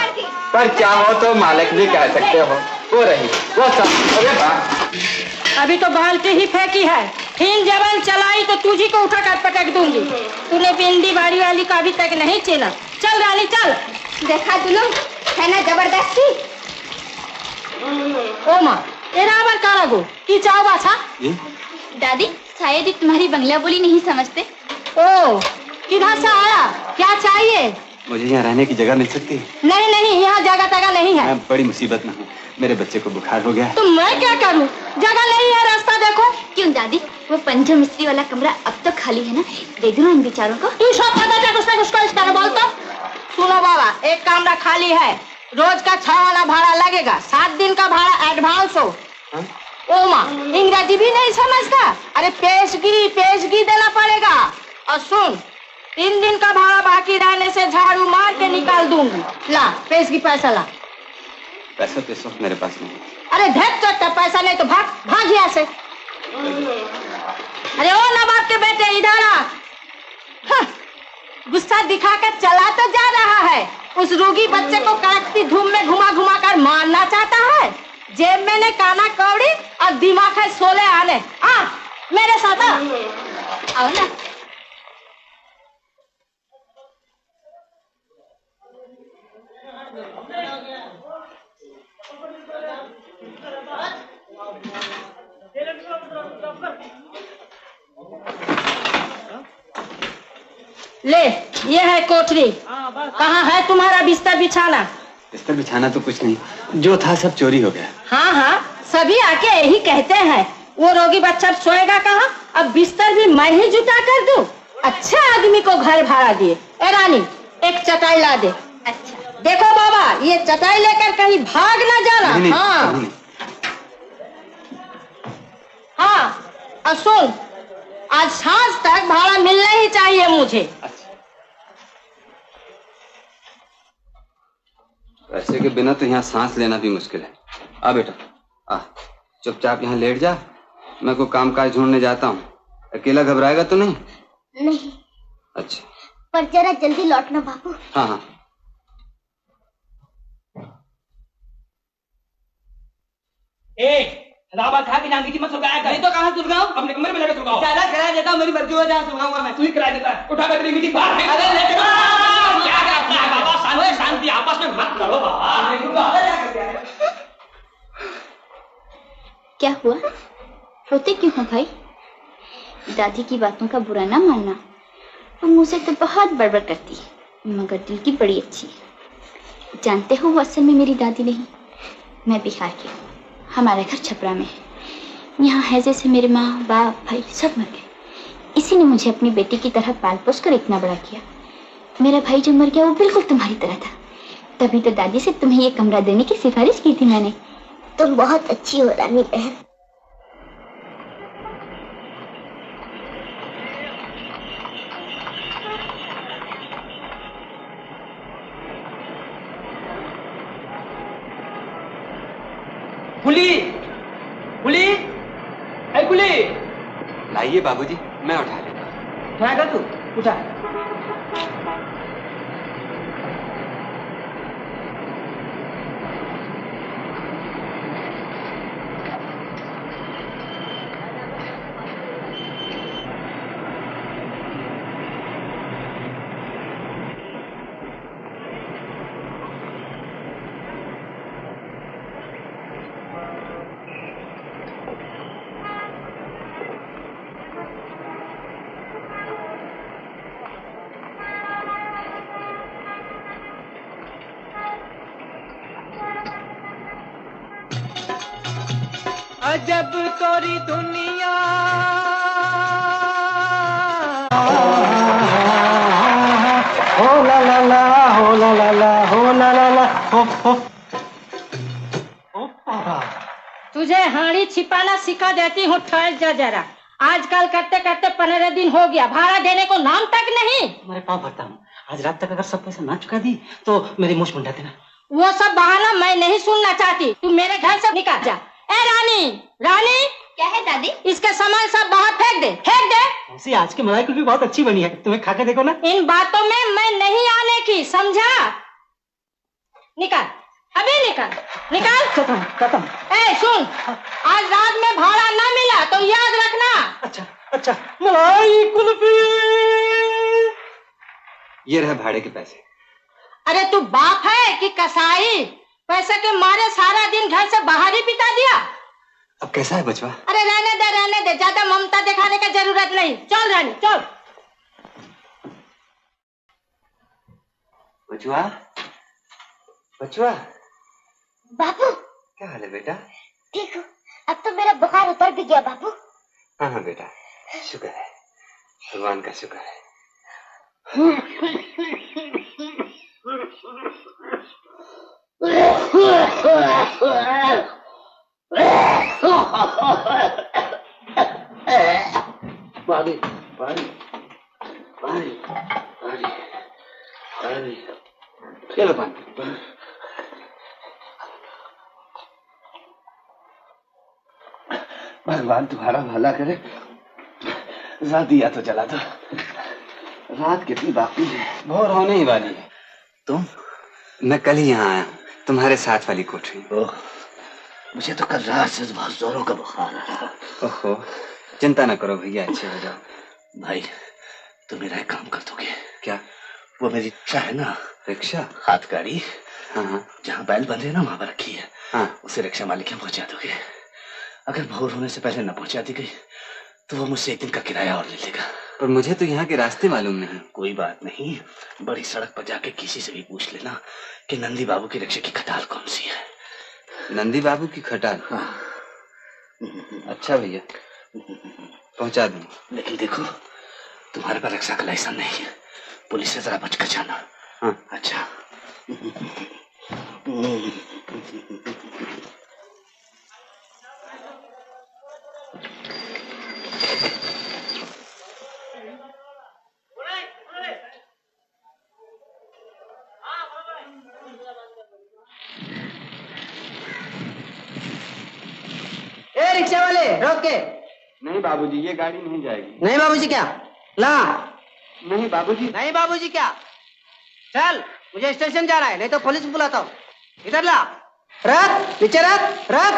Speaker 11: पर चाहो तो मालिक भी कह सकते हो। वो रही वो सब। अरे वाह,
Speaker 14: अभी तो बाल्टी ही फेंकी है, फिर जबन चलाई तो तुझी को उठा कर पटक दूंगी। तूने बिंदी बाड़ी वाली का अभी तक नहीं चला। चल रानी चल।
Speaker 7: देखा दुलू, है ना जबरदस्ती।
Speaker 14: ओ माँ, एरावर कारागो की चाव बाछा?
Speaker 3: दादी शायद ही तुम्हारी बंगला बोली नहीं समझते।
Speaker 14: ओ किधर से आया, क्या चाहिए?
Speaker 6: मुझे यहाँ रहने की जगह मिल सकती है?
Speaker 14: नहीं नहीं, यहाँ जगह तगह नहीं है।
Speaker 6: मैं बड़ी मुसीबत में हूँ, मेरे बच्चे को बुखार हो गया है।
Speaker 14: तो मैं क्या करूँ, जगह नहीं है, रास्ता देखो।
Speaker 3: क्यों दादी, वो पंजा मिस्त्री वाला कमरा अब तो खाली है ना, दे दो इन बेचारों को।
Speaker 14: तू सब पता है उसको इस तरह बोलता। सुनो बाबा, एक कमरा खाली है, रोज का 6 आना भाड़ा लगेगा, 7 दिन का भाड़ा एडवांस हो। ओ माँ, इंग्रजी भी नहीं समझता? अरे पेशगी देना पड़ेगा। और सुन, 3 दिन का भाड़ा बाकी रहने से झाड़ू मार के निकाल दूंगी। ला पेशगी पैसा ला।
Speaker 6: पैसा तो इस वक्त मेरे पास नहीं।
Speaker 14: अरे धक चट्टा, पैसा नहीं तो भाग यहाँ से। अरे ओ नवाब के बेटे इधर आ। हाँ, गुस्सा दिखाकर चला तो जा रहा है, उस रोगी बच्चे को कड़कती धूप में घुमा घुमा कर मारना चाहता है। जेब में ने काना कौड़ी और दिमाग है 16 आने। आ मेरे साथ आओ ना। ले, ये है कोठरी। कहाँ है तुम्हारा बिस्तर बिछाना?
Speaker 6: बिस्तर बिछाना तो कुछ नहीं, जो था सब चोरी हो गया।
Speaker 14: हाँ हाँ, सभी आके यही कहते हैं। वो रोगी बच्चा सोएगा कहाँ? अब बिस्तर भी मैं ही जुटा कर दूं? अच्छा आदमी को घर भाड़ा दिए। ए रानी, एक चटाई ला दे। अच्छा देखो बाबा, ये चटाई लेकर कहीं भाग ना जाना।
Speaker 6: नहीं,
Speaker 14: हाँ
Speaker 6: नहीं।
Speaker 14: हाँ, और सुन, आज सांझ तक भाड़ा मिलना ही चाहिए मुझे।
Speaker 6: पैसे के बिना तो यहाँ सांस लेना भी मुश्किल है। आ बेटा, आ चुपचाप यहाँ लेट जा, मैं कोई काम काज ढूंढने जाता हूँ। अकेला घबराएगा तो नहीं?
Speaker 7: नहीं।
Speaker 6: अच्छा,
Speaker 7: पर जरा जल्दी लौटना बापू।
Speaker 6: हाँ हाँ।
Speaker 2: रावत खा के नाम की मत सुलगाया कर। नहीं तो कहाँ सुलगाऊं? अपने कमरे में जाकर सुलगाओ। ज्यादा किराया देता हूँ, मेरी मर्जी हो, जहाँ सुलगाऊंगा मैं। तू ही किराया देता है, उठा कर तेरी मीटिंग बाहर है। अरे लेकिन क्या करता है बाबा, शांति आपस में मत करो बाबा।
Speaker 3: क्या हुआ, रोते क्यों हो भाई? दादी की बातों का बुरा ना मानना, वो मुझसे तो बहुत बड़बड़ करती है, मगर दिल की बड़ी अच्छी है। जानते हो वो असल में मेरी दादी नहीं, मैं बिहार की हूँ। हमारा घर छपरा में है। यहाँ हैजे से मेरे माँ बाप भाई सब मर गए। इसी ने मुझे अपनी बेटी की तरह पाल पोस कर इतना बड़ा किया। मेरा भाई जो मर गया वो बिल्कुल तुम्हारी तरह था, तभी तो दादी से तुम्हें ये कमरा देने की सिफारिश की थी मैंने।
Speaker 7: तुम बहुत अच्छी हो रानी बहन।
Speaker 2: फुली फुली
Speaker 4: कुली।
Speaker 6: लाइए बाबूजी, मैं उठा लेता।
Speaker 4: उठाएगा तू? उठा।
Speaker 15: अजब तोरी दुनिया
Speaker 12: हो ला ला ला, हो ला ला ला, हो ला ला ला, हो।
Speaker 14: तुझे हाड़ी छिपाना सिखा देती हूँ, ठहर जा जरा। आजकल करते करते 15 दिन हो गया, भाड़ा देने को नाम तक नहीं।
Speaker 5: तुम्हारे पाँव भरता हूँ, आज रात तक अगर सब पैसा ना चुका दी तो मेरी मूछ मुंडा देना।
Speaker 14: वो सब बहाना मैं नहीं सुनना चाहती, तू मेरे घर से निकल जा। ए रानी, रानी
Speaker 7: क्या है दादी?
Speaker 14: इसके सामान सब बाहर फेंक दे, फेंक दे।
Speaker 5: उसी आज की मलाई कुल्फी बहुत अच्छी बनी है, तुम्हें खा के देखो ना।
Speaker 14: इन बातों में मैं नहीं आने की, समझा? निकल, अभी निकल, निकल।
Speaker 5: खत्म।
Speaker 14: ए सुन, आज रात में भाड़ा ना मिला तो याद रखना।
Speaker 5: अच्छा, मलाई कुल्फी।
Speaker 6: ये रहे भाड़े के पैसे।
Speaker 14: अरे तू बाप है कि कसाई? पैसे के मारे सारा दिन घर से बाहर ही बिता दिया।
Speaker 6: अब कैसा है बचवा?
Speaker 14: अरे रहने दे, ज्यादा ममता दिखाने का जरूरत नहीं। चल रानी, चल।
Speaker 6: बचवा, बचवा।
Speaker 7: बापू
Speaker 6: क्या हाल है बेटा?
Speaker 7: ठीक हूँ, अब तो मेरा बुखार उतर भी गया बापू।
Speaker 6: हाँ बेटा, शुक्र है, भगवान का शुक्र है।
Speaker 11: पानी पानी पानी पानी पानी,
Speaker 6: चलो पानी।
Speaker 11: भगवान तुम्हारा भला करे, रात दिया तो जला दो। रात कितनी बाकी है?
Speaker 6: भोर होने ही वाली है। तुम? मैं कल ही यहाँ आया हूँ, तुम्हारे साथ वाली कोठरी।
Speaker 11: मुझे तो कल रात से बहुत जोरों का बुखार आ रहा।
Speaker 6: ओहो, चिंता न करो भैया, अच्छे हो जाओ।
Speaker 11: भाई तुम मेरा एक काम कर दोगे
Speaker 6: क्या?
Speaker 11: वो मेरी रिक्शा है ना,
Speaker 6: रिक्शा,
Speaker 11: हाथ गाड़ी,
Speaker 6: हाँ,
Speaker 11: जहाँ बैल बंधे ना वहां पर रखी है,
Speaker 6: हाँ,
Speaker 11: उसे रिक्शा मालिक के पहुंचा दोगे। अगर भोर होने से पहले न पहुंचा दी गई तो वो मुझसे 1 दिन का किराया और ले लेगा।
Speaker 6: पर मुझे तो यहाँ के रास्ते मालूम नहीं।
Speaker 11: कोई बात नहीं, बड़ी सड़क पर जाके किसी से भी पूछ लेना कि नंदी बाबू की रिक्शे की खटाल कौन सी है।
Speaker 6: नंदी बाबू की खटाल?
Speaker 11: हाँ।
Speaker 6: अच्छा भैया, पहुंचा दूंगा।
Speaker 11: लेकिन देखो, तुम्हारे पास रिक्शा का लाइसेंस नहीं है, पुलिस से जरा बच कर जाना।
Speaker 6: हाँ।
Speaker 11: अच्छा।
Speaker 4: ए रिक्शा वाले, रोक के।
Speaker 6: नहीं बाबूजी, ये गाड़ी नहीं जाएगी।
Speaker 4: नहीं बाबूजी क्या? ला।
Speaker 6: नहीं बाबूजी।
Speaker 4: नहीं बाबूजी क्या? चल, मुझे स्टेशन जाना है, नहीं तो पुलिस बुलाता हूँ। इधर ला। रख, नीचे रख, रख।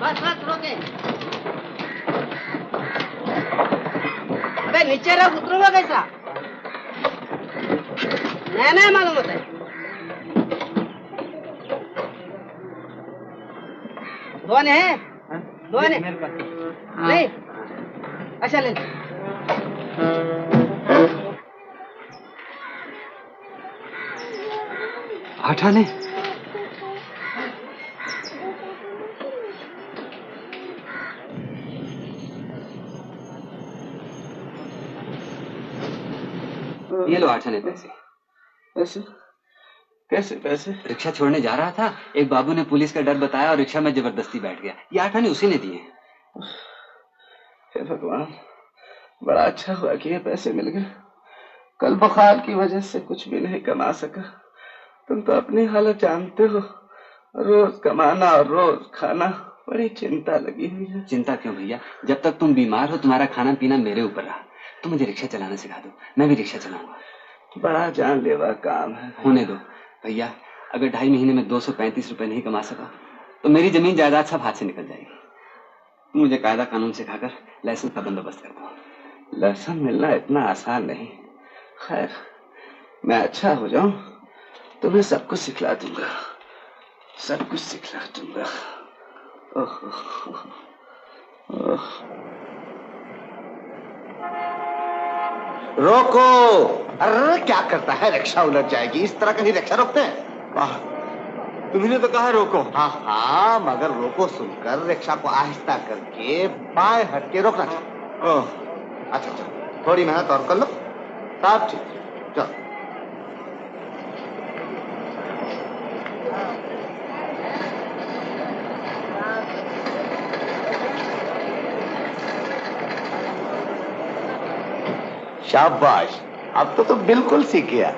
Speaker 4: बस रोके। अबे नीचे रख, उतरूंगा कैसा? नहीं मालूम होता है। दुआने है? दुआने?
Speaker 6: मेरे पास
Speaker 4: नहीं? अच्छा ले।
Speaker 6: हटाने। ये लो 8 आने पैसे।
Speaker 11: पैसे? कैसे पैसे?
Speaker 6: रिक्शा छोड़ने जा रहा था, एक बाबू ने पुलिस का डर बताया और रिक्शा में जबरदस्ती बैठ गया। ये 8 आने उसी ने दिए।
Speaker 11: हे भगवान, बड़ा अच्छा हुआ कि ये पैसे मिल गए। कल बुखार की वजह से कुछ भी नहीं कमा सका। तुम तो अपनी हालत जानते हो, रोज कमाना और रोज खाना।
Speaker 6: बड़ी चिंता लगी हुई है। चिंता क्यों भैया, जब तक तुम बीमार हो तुम्हारा खाना पीना मेरे ऊपर रहा। तुम मुझे रिक्शा चलाना सिखा दो, मैं भी रिक्शा चलाऊंगा।
Speaker 11: बड़ा जानलेवा काम है।
Speaker 6: होने दो भैया, अगर 2.5 महीने में 235 रुपए नहीं कमा सका तो मेरी जमीन जायदाद सब हाथ से निकल जाएगी। मुझे कायदा कानून सिखाकर लाइसेंस का बंदोबस्त कर दो।
Speaker 11: लाइसेंस मिलना इतना आसान नहीं। खैर, मैं अच्छा हो जाऊं तो मैं सब कुछ सिखला दूंगा, सब कुछ सिखला दूंगा।
Speaker 16: रोको! अरे क्या करता है, रिक्शा उलट जाएगी। इस तरह कहीं रिक्शा रोकते हैं? वाह,
Speaker 11: तुमने तो कहा रोको।
Speaker 16: हाँ हाँ, मगर रोको सुनकर रिक्शा को आहिस्ता करके बाएं हट के रोकना चाहिए। अच्छा अच्छा, थोड़ी मेहनत और कर लो, सब ठीक। चलो। शाबाश, अब तो तुम बिल्कुल सीख गया।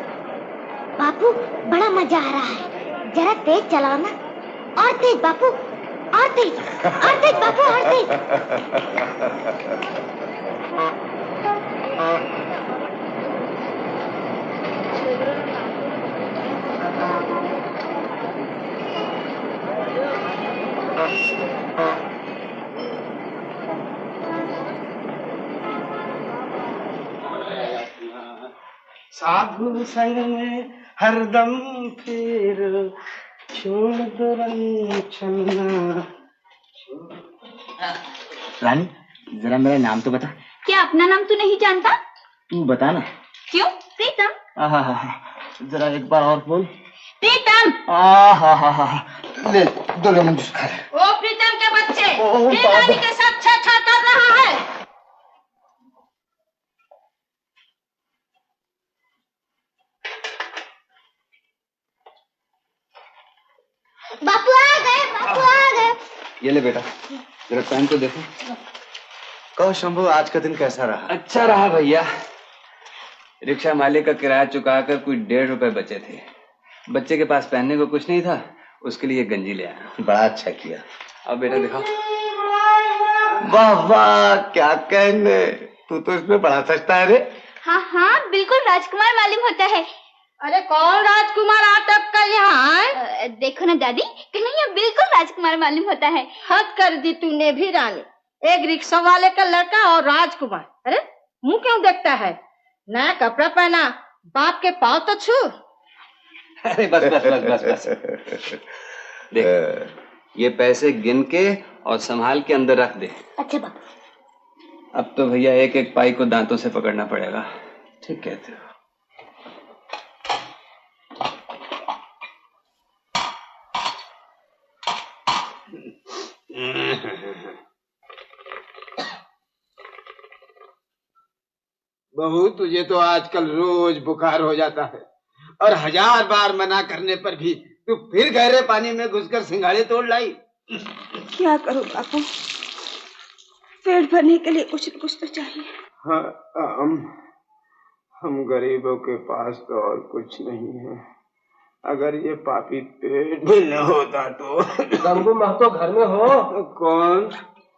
Speaker 7: बापू बड़ा मजा आ रहा है, जरा तेज चलाओ ना। और तेज बापू, और तेज, और तेज बापू, और तेज।
Speaker 12: साधु संग में हरदम फिर छोड़ दो रंग छलना।
Speaker 17: रानी, जरा मेरा नाम तो बता।
Speaker 3: क्या अपना नाम तू नहीं जानता?
Speaker 17: तू बता ना।
Speaker 3: क्यों? प्रीतम।
Speaker 17: जरा एक बार और बोल।
Speaker 3: प्रीतम।
Speaker 16: ले दो लेमन जूस खा ले।
Speaker 14: ओ प्रीतम के बच्चे, ये रानी के साथ छेड़छाड़ कर रहा है।
Speaker 7: बापू आ गए, बापू आ गए।
Speaker 6: ये ले बेटा, जरा टाइम तो देखो।
Speaker 16: कहो शंभू, आज का दिन कैसा रहा?
Speaker 6: अच्छा रहा भैया। रिक्शा मालिक का किराया चुकाकर कुछ 1.5 रुपए बचे थे। बच्चे के पास पहनने को कुछ नहीं था, उसके लिए गंजी ले आया।
Speaker 16: बड़ा अच्छा किया।
Speaker 6: अब बेटा दिखाओ।
Speaker 16: वाह वाह, क्या कहने, तू तो इसमें बड़ा सस्ता है रे।
Speaker 3: हाँ हाँ, बिल्कुल राजकुमार मालूम होता है।
Speaker 14: अरे कौन राजकुमार आटप का यहाँ?
Speaker 3: देखो ना दादी, कन्हैया बिल्कुल राजकुमार मालूम होता है।
Speaker 14: हद कर दी तूने भी रानी। एक रिक्शा वाले का लड़का और राजकुमार। अरे मुंह क्यों देखता है? नया कपड़ा पहना, बाप के पाँव तो छू।
Speaker 6: अरे बस बस बस बस बस। देख, ये पैसे गिन के और संभाल के अंदर रख दे।
Speaker 7: अच्छा बापू।
Speaker 6: अब तो भैया एक एक पाई को दांतों से पकड़ना पड़ेगा।
Speaker 16: ठीक कहते हो।
Speaker 11: बहू, तुझे तो आजकल रोज बुखार हो जाता है और 1000 बार मना करने पर भी तू फिर गहरे पानी में घुसकर सिंघाड़े तोड़ लाई।
Speaker 3: क्या करूं बापू, पेट भरने के लिए कुछ न कुछ तो चाहिए।
Speaker 11: हाँ, हम गरीबों के पास तो और कुछ नहीं है। अगर ये पापी पेट भी न होता तो।
Speaker 9: शंभू महतो घर में हो?
Speaker 11: कौन?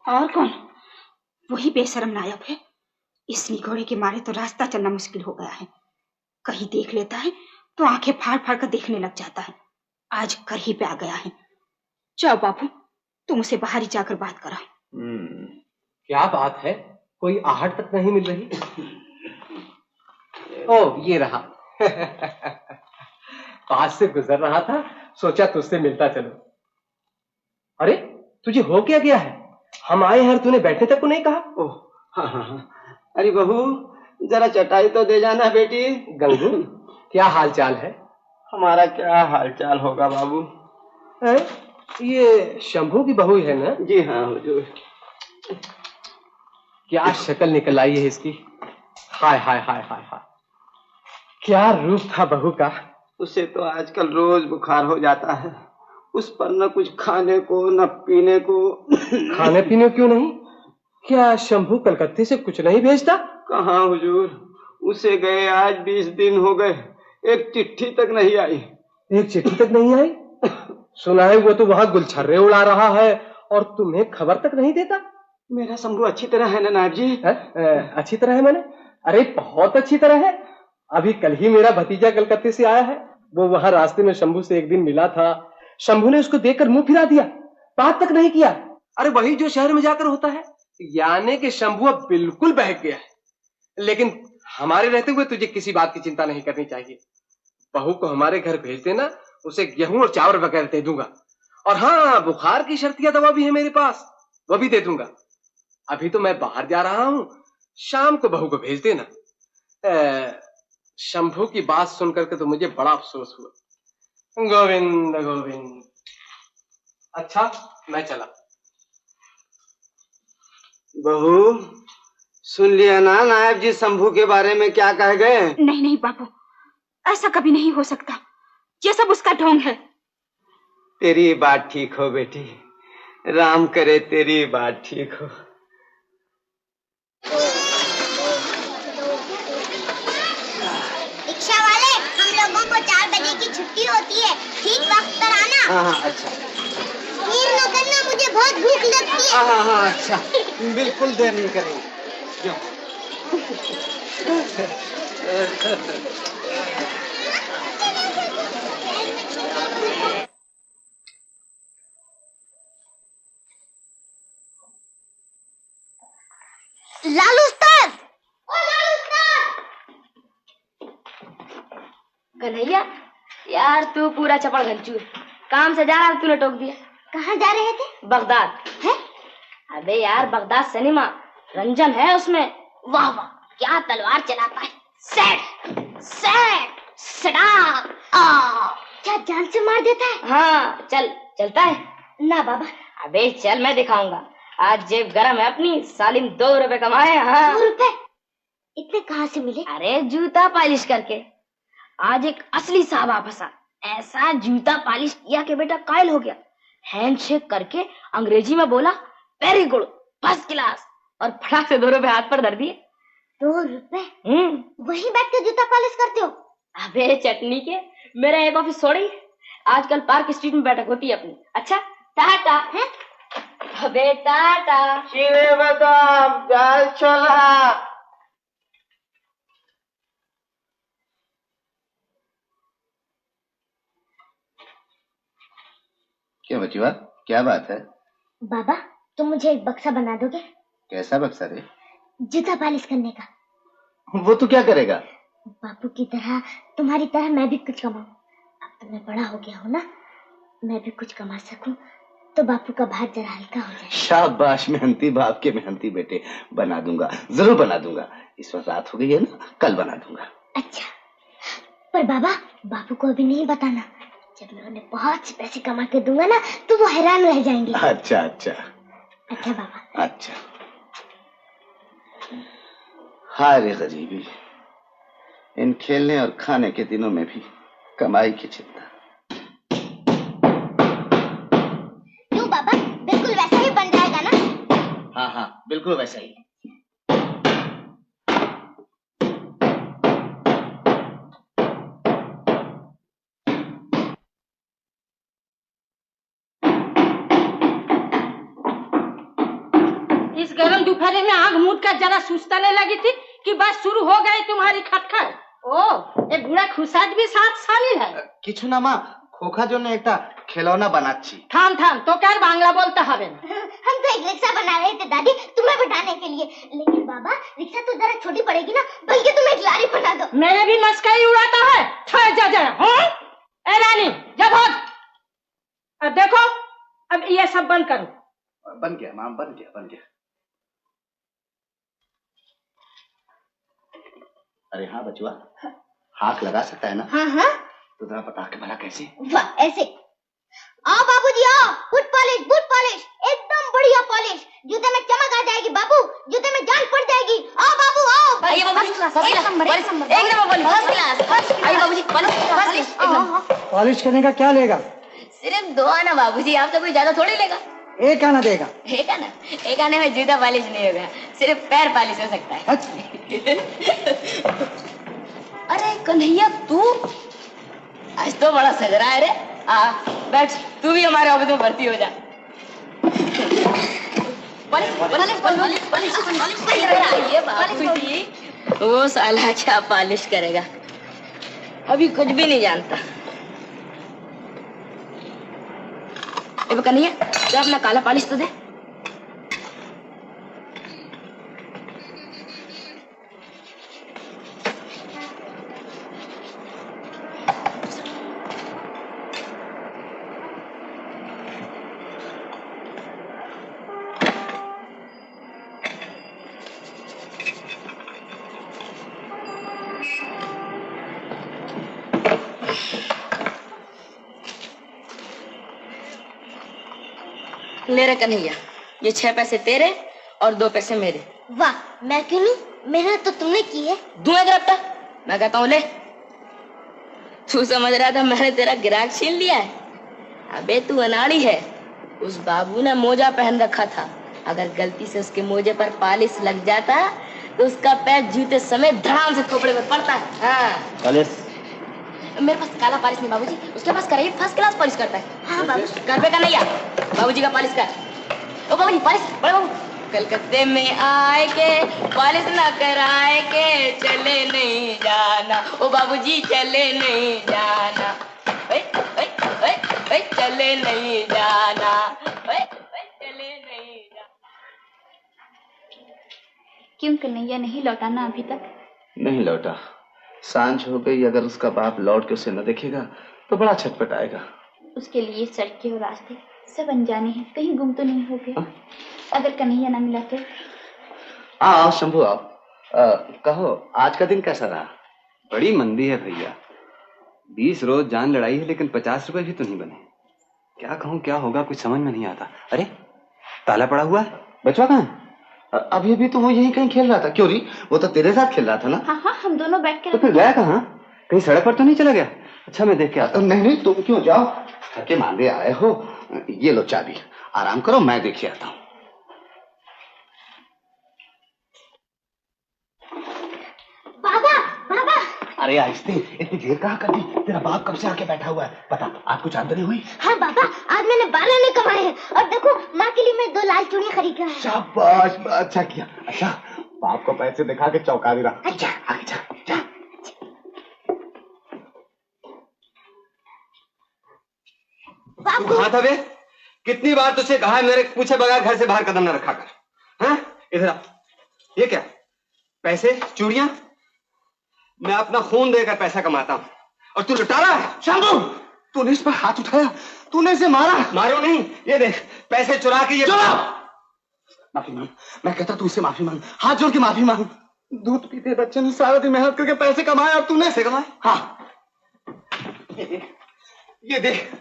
Speaker 3: और कौन? वही बेशरम नायक है। इस निगोड़े के मारे तो रास्ता चलना मुश्किल हो गया है। कहीं देख लेता है तो आंखें फाड़ फाड़ कर देखने लग जाता है। आज घर ही पे आ गया है। जाओ बापू, तुम उसे बाहर ही जाकर बात कराओ।
Speaker 9: क्या बात है, कोई आहट तक नहीं मिल रही? ओ, ये रहा। पास से गुजर रहा था, सोचा तुझसे मिलता चलो। अरे तुझे हो क्या गया है? हम आए हैं, तूने बैठने तक को नहीं कहा।
Speaker 11: ओह हाँ हाँ हाँ। अरे बहू, जरा चटाई तो दे जाना बेटी।
Speaker 9: गंगू, क्या हाल चाल है?
Speaker 11: हमारा क्या हाल चाल होगा बाबू।
Speaker 9: ये शंभू की बहू है ना?
Speaker 11: जी हाँ हुजूर।
Speaker 9: क्या शक्ल निकल आई है इसकी। हाय हाय हाय हाय हाय, क्या रूप था बहू का।
Speaker 11: उसे तो आजकल रोज बुखार हो जाता है। उस पर न कुछ खाने को न पीने को।
Speaker 9: खाने पीने क्यों नहीं? क्या शंभू कलकत्ते से कुछ नहीं भेजता?
Speaker 11: कहाँ हुजूर, उसे गए आज 20 दिन हो गए, एक चिट्ठी तक नहीं आई।
Speaker 9: एक चिट्ठी तक नहीं आई? सुना है वो तो वहाँ गुलछर्रे उड़ा रहा है और तुम्हें खबर तक नहीं देता।
Speaker 11: मेरा शंभू अच्छी तरह है ना नायब जी?
Speaker 9: अच्छी तरह है मैंने? अरे बहुत अच्छी तरह है। अभी कल ही मेरा भतीजा कलकत्ते से आया है। वो वहां रास्ते में शंभू से एक दिन मिला था। शंभू ने उसको देखकर मुंह फिरा दिया, बात तक नहीं किया। अरे वही जो शहर में जाकर होता है। यानी कि शंभू अब बिल्कुल बहक गया है। लेकिन हमारे रहते हुए तुझे किसी बात की चिंता नहीं करनी चाहिए। बहू को हमारे घर भेज देना, उसे गेहूं और चावल वगैरह दे दूंगा। और हाँ, बुखार की शर्तिया दवा भी है मेरे पास, वो भी दे दूंगा। अभी तो मैं बाहर जा रहा हूं, शाम को बहू को भेज देना। शंभू की बात सुनकर के तो मुझे बड़ा अफसोस हुआ। गोविंद गोविंद। अच्छा, मैं चला।
Speaker 11: बहू, सुन लिया ना नायब जी शंभू के बारे में क्या कह गए?
Speaker 3: नहीं नहीं बाबू, ऐसा कभी नहीं हो सकता। ये सब उसका ढोंग है।
Speaker 11: तेरी बात ठीक हो बेटी, राम करे तेरी बात ठीक हो।
Speaker 7: रिक्शा वाले, हम लोगों को 4 बजे की छुट्टी होती है, ठीक वक्त पर आना।
Speaker 11: हाँ अच्छा।
Speaker 7: देर न करना, मुझे बहुत भूख लगती है।
Speaker 11: हाँ अच्छा, बिल्कुल देर नहीं करेंगे।
Speaker 7: लालू उस्ताद, ओ लालू उस्ताद।
Speaker 13: कन्हैया, यार तू पूरा चपड़ घंचू। काम से जा रहा था, तूने टोक दिया।
Speaker 7: कहाँ जा रहे थे?
Speaker 13: बगदाद है? अबे यार, बगदाद सिनेमा रंजन है उसमें।
Speaker 7: वाह वाह, क्या तलवार चलाता है। सेट सेट सड़ाक। क्या जान से मार देता है?
Speaker 13: हाँ, चलता है
Speaker 7: ना बाबा।
Speaker 13: अबे चल, मैं दिखाऊंगा। आज जेब गरम है अपनी, सालिम 2 रुपए कमाए। हाँ,
Speaker 7: 2 रुपए? इतने कहाँ से मिले?
Speaker 13: अरे जूता पॉलिश करके। आज एक असली साहब फंसा, ऐसा जूता पॉलिश किया कि बेटा कायल हो गया। हैंडशेक करके अंग्रेजी में बोला वेरी गुड, फर्स्ट क्लास, और फटाक से 2 रुपए हाथ पर धर दिए।
Speaker 7: 2 रुपए? वही बैठ के जूता पॉलिश करते हो?
Speaker 13: अबे चटनी के, मेरा एक ऑफिस छोड़ी, आजकल पार्क स्ट्रीट में बैठक होती है अपनी। अच्छा, टाटा है? अबे टाटा।
Speaker 11: चीनी बादाम, दाल छोला।
Speaker 16: क्या बचुआ, क्या बात है?
Speaker 7: बाबा, तुम मुझे एक बक्सा बना दोगे?
Speaker 16: कैसा बक्सा रे?
Speaker 7: जूता पॉलिश करने का।
Speaker 16: वो तू क्या करेगा?
Speaker 7: बापू की तरह, तुम्हारी तरह मैं भी कुछ कमाऊं। अब तो मैं बड़ा हो गया हूँ ना, मैं भी कुछ कमा सकूं तो बापू का भार जरा हल्का हो जाए।
Speaker 16: शाबाश मेहनती बाप के मेहनती बेटे, बना दूंगा, जरूर बना दूंगा। इस वक्त रात हो गई है ना, कल बना दूंगा।
Speaker 7: अच्छा, पर बाबा बापू को अभी नहीं बताना। जब मैं उन्हें बहुत से पैसे कमा के दूंगा ना, तो वो हैरान रह जाएंगे।
Speaker 16: अच्छा अच्छा
Speaker 7: अच्छा बाबा।
Speaker 16: अच्छा। हाय रे गरीबी, इन खेलने और खाने के दिनों में भी कमाई की चिंता।
Speaker 7: क्यों बाबा, बिल्कुल वैसा ही बन जाएगा ना?
Speaker 16: हाँ हाँ, बिल्कुल वैसा ही।
Speaker 14: इस गर्म दोपहर में आग मूद का जरा सुस्ताने लगी थी कि बस शुरू हो गई तुम्हारी खटखट। ओ, एक बुढ़ा खुशाद भी साथ शामिल है।
Speaker 16: किछु ना माँ, खोखा जो ने एक खिलौना बनाची।
Speaker 14: थाम तो क्या बांग्ला बोलता हवे?
Speaker 7: हम तो एक रिक्शा बना रहे थे दादी, तुम्हें बिठाने के लिए। लेकिन बाबा, रिक्शा तो जरा छोटी पड़ेगी ना, बल्कि तुम एक लारी बना दो।
Speaker 14: मेरे भी मस्करी उड़ाता है। ए रानी, जब अब देखो, अब ये सब बंद करो।
Speaker 16: बन गया माँ, बन गया। अरे हाँ बचुआ, हाथ लगा सकता है ना?
Speaker 7: हाँ।
Speaker 16: तो जरा बता के भला कैसे?
Speaker 7: वाह, ऐसे। आओ बाबूजी आओ, बूट पॉलिश, एकदम बढ़िया पॉलिश। जूते में चमक आ जाएगी बाबू, जूते में जान पड़ जाएगी। आओ बाबू आओ।
Speaker 12: पॉलिश करने का क्या लेगा?
Speaker 13: सिर्फ 2 आना बाबूजी, आप तो कोई ज्यादा थोड़ी लेगा।
Speaker 12: 1 आना देगा।
Speaker 13: 1 आने में जूता पॉलिश नहीं होगा, सिर्फ पैर पॉलिश हो सकता है। अरे कन्हैया, तू आज तो बड़ा सज रहा है रे। बैठ, तू भी हमारे ऑफिस में भर्ती हो जा। वो साला क्या पॉलिश करेगा, अभी कुछ भी नहीं जानता। कन्हैया तो अपना काला पॉलिश तो दे। ले रे कन्हैया, ये 6 पैसे तेरे और 2 पैसे मेरे।
Speaker 7: वाह, मैं क्यों लूं? मेहनत तो तुमने की है।
Speaker 13: दूंगा ग्रफ्ता, मैं कहता हूँ ले। तू समझ रहा था मैंने तेरा गिराक छीन लिया है? अबे तू अनाड़ी है। उस बाबू ने मोजा पहन रखा था, अगर गलती से उसके मोजे पर पॉलिश लग जाता तो उसका पैर जूते समेत धड़ाम से खोपड़े में पड़ता है। हाँ।
Speaker 17: पॉलिश?
Speaker 13: मेरे पास काला पॉलिश नहीं बाबूजी, उसके पास कराइए फर्स्ट क्लास पॉलिश करता है। हाँ बाबू। घर पे का नहीं यार, बाबूजी का पॉलिश कर। ओ बाबूजी पॉलिश, बड़े बाबू। कलकत्ते में आए के पॉलिश ना कराए के चले नहीं जाना, ओ बाबूजी चले नहीं जाना, ओए ओए ओए ओए चले नहीं जाना, ओए ओए चले नहीं जाना।
Speaker 3: क्यों कन्हैया नहीं लौटाना अभी तक?
Speaker 17: नहीं लौटा। सांझ हो गई, अगर उसका बाप लौट के उसे न देखेगा तो बड़ा छटपटाएगा।
Speaker 3: उसके लिए सड़कें और रास्ते सब अनजाने हैं, कहीं गुम तो नहीं हो गया? अगर कन्हैया ना मिला तो?
Speaker 6: आओ शंभू आओ। कहो आज का दिन कैसा रहा? बड़ी मंदी है भैया, 20 रोज जान लड़ाई है लेकिन 50 रुपए भी तो नहीं बने। क्या कहूँ क्या होगा कुछ समझ में नहीं आता। अरे ताला पड़ा हुआ है, बचवा कहाँ है?
Speaker 17: अभी अभी तो वो यहीं कहीं खेल रहा था। क्यों री, वो तो तेरे साथ खेल रहा था ना?
Speaker 3: हाँ हाँ, हम दोनों बैठ के।
Speaker 6: तो फिर गया कहाँ? कहीं सड़क पर तो नहीं चला गया? अच्छा मैं देख के आता हूँ।
Speaker 17: नहीं नहीं, तुम क्यों जाओ, थके मांदे आए हो। ये लो चाबी, आराम करो, मैं देख के आता हूँ।
Speaker 7: बाबा बाबा।
Speaker 17: अरे आहिस्ते, इतनी देर कहाँ कर दी? तेरा बाप कब से आके बैठा हुआ है? बता, आज कुछ आमदनी हुई?
Speaker 7: हाँ बाबा, आज मैंने 12 आने कमाए हैं और देखो माँ के लिए मैं 2 लाल चूड़ियां खरीद रहा हूँ।
Speaker 17: शाबाश, अच्छा किया। अच्छा, बाप को पैसे दिखा के चौंका दे रहा। अच्छा आगे जा जा।
Speaker 6: तू कहाँ था बे? कितनी बार तुझे कहा है मेरे पूछे बगैर घर से बाहर कदम न रखा कर। हाँ इधर आ। ये क्या पैसे चूड़ियां? मैं अपना खून देकर पैसा कमाता हूँ और तू लुटा रहा है।
Speaker 17: शंभू, तूने इस पर हाथ उठाया, तूने इसे मारा?
Speaker 6: मारो नहीं, ये देख पैसे चुरा के ये।
Speaker 17: माफी मांग, मैं कहता तू इसे माफी मांग, हाथ जोड़ के माफी मांग। दूध पीते बच्चे ने सारा दिन मेहनत करके पैसे कमाए और तूने
Speaker 6: पैसे कमाए?
Speaker 17: हाँ ये देख,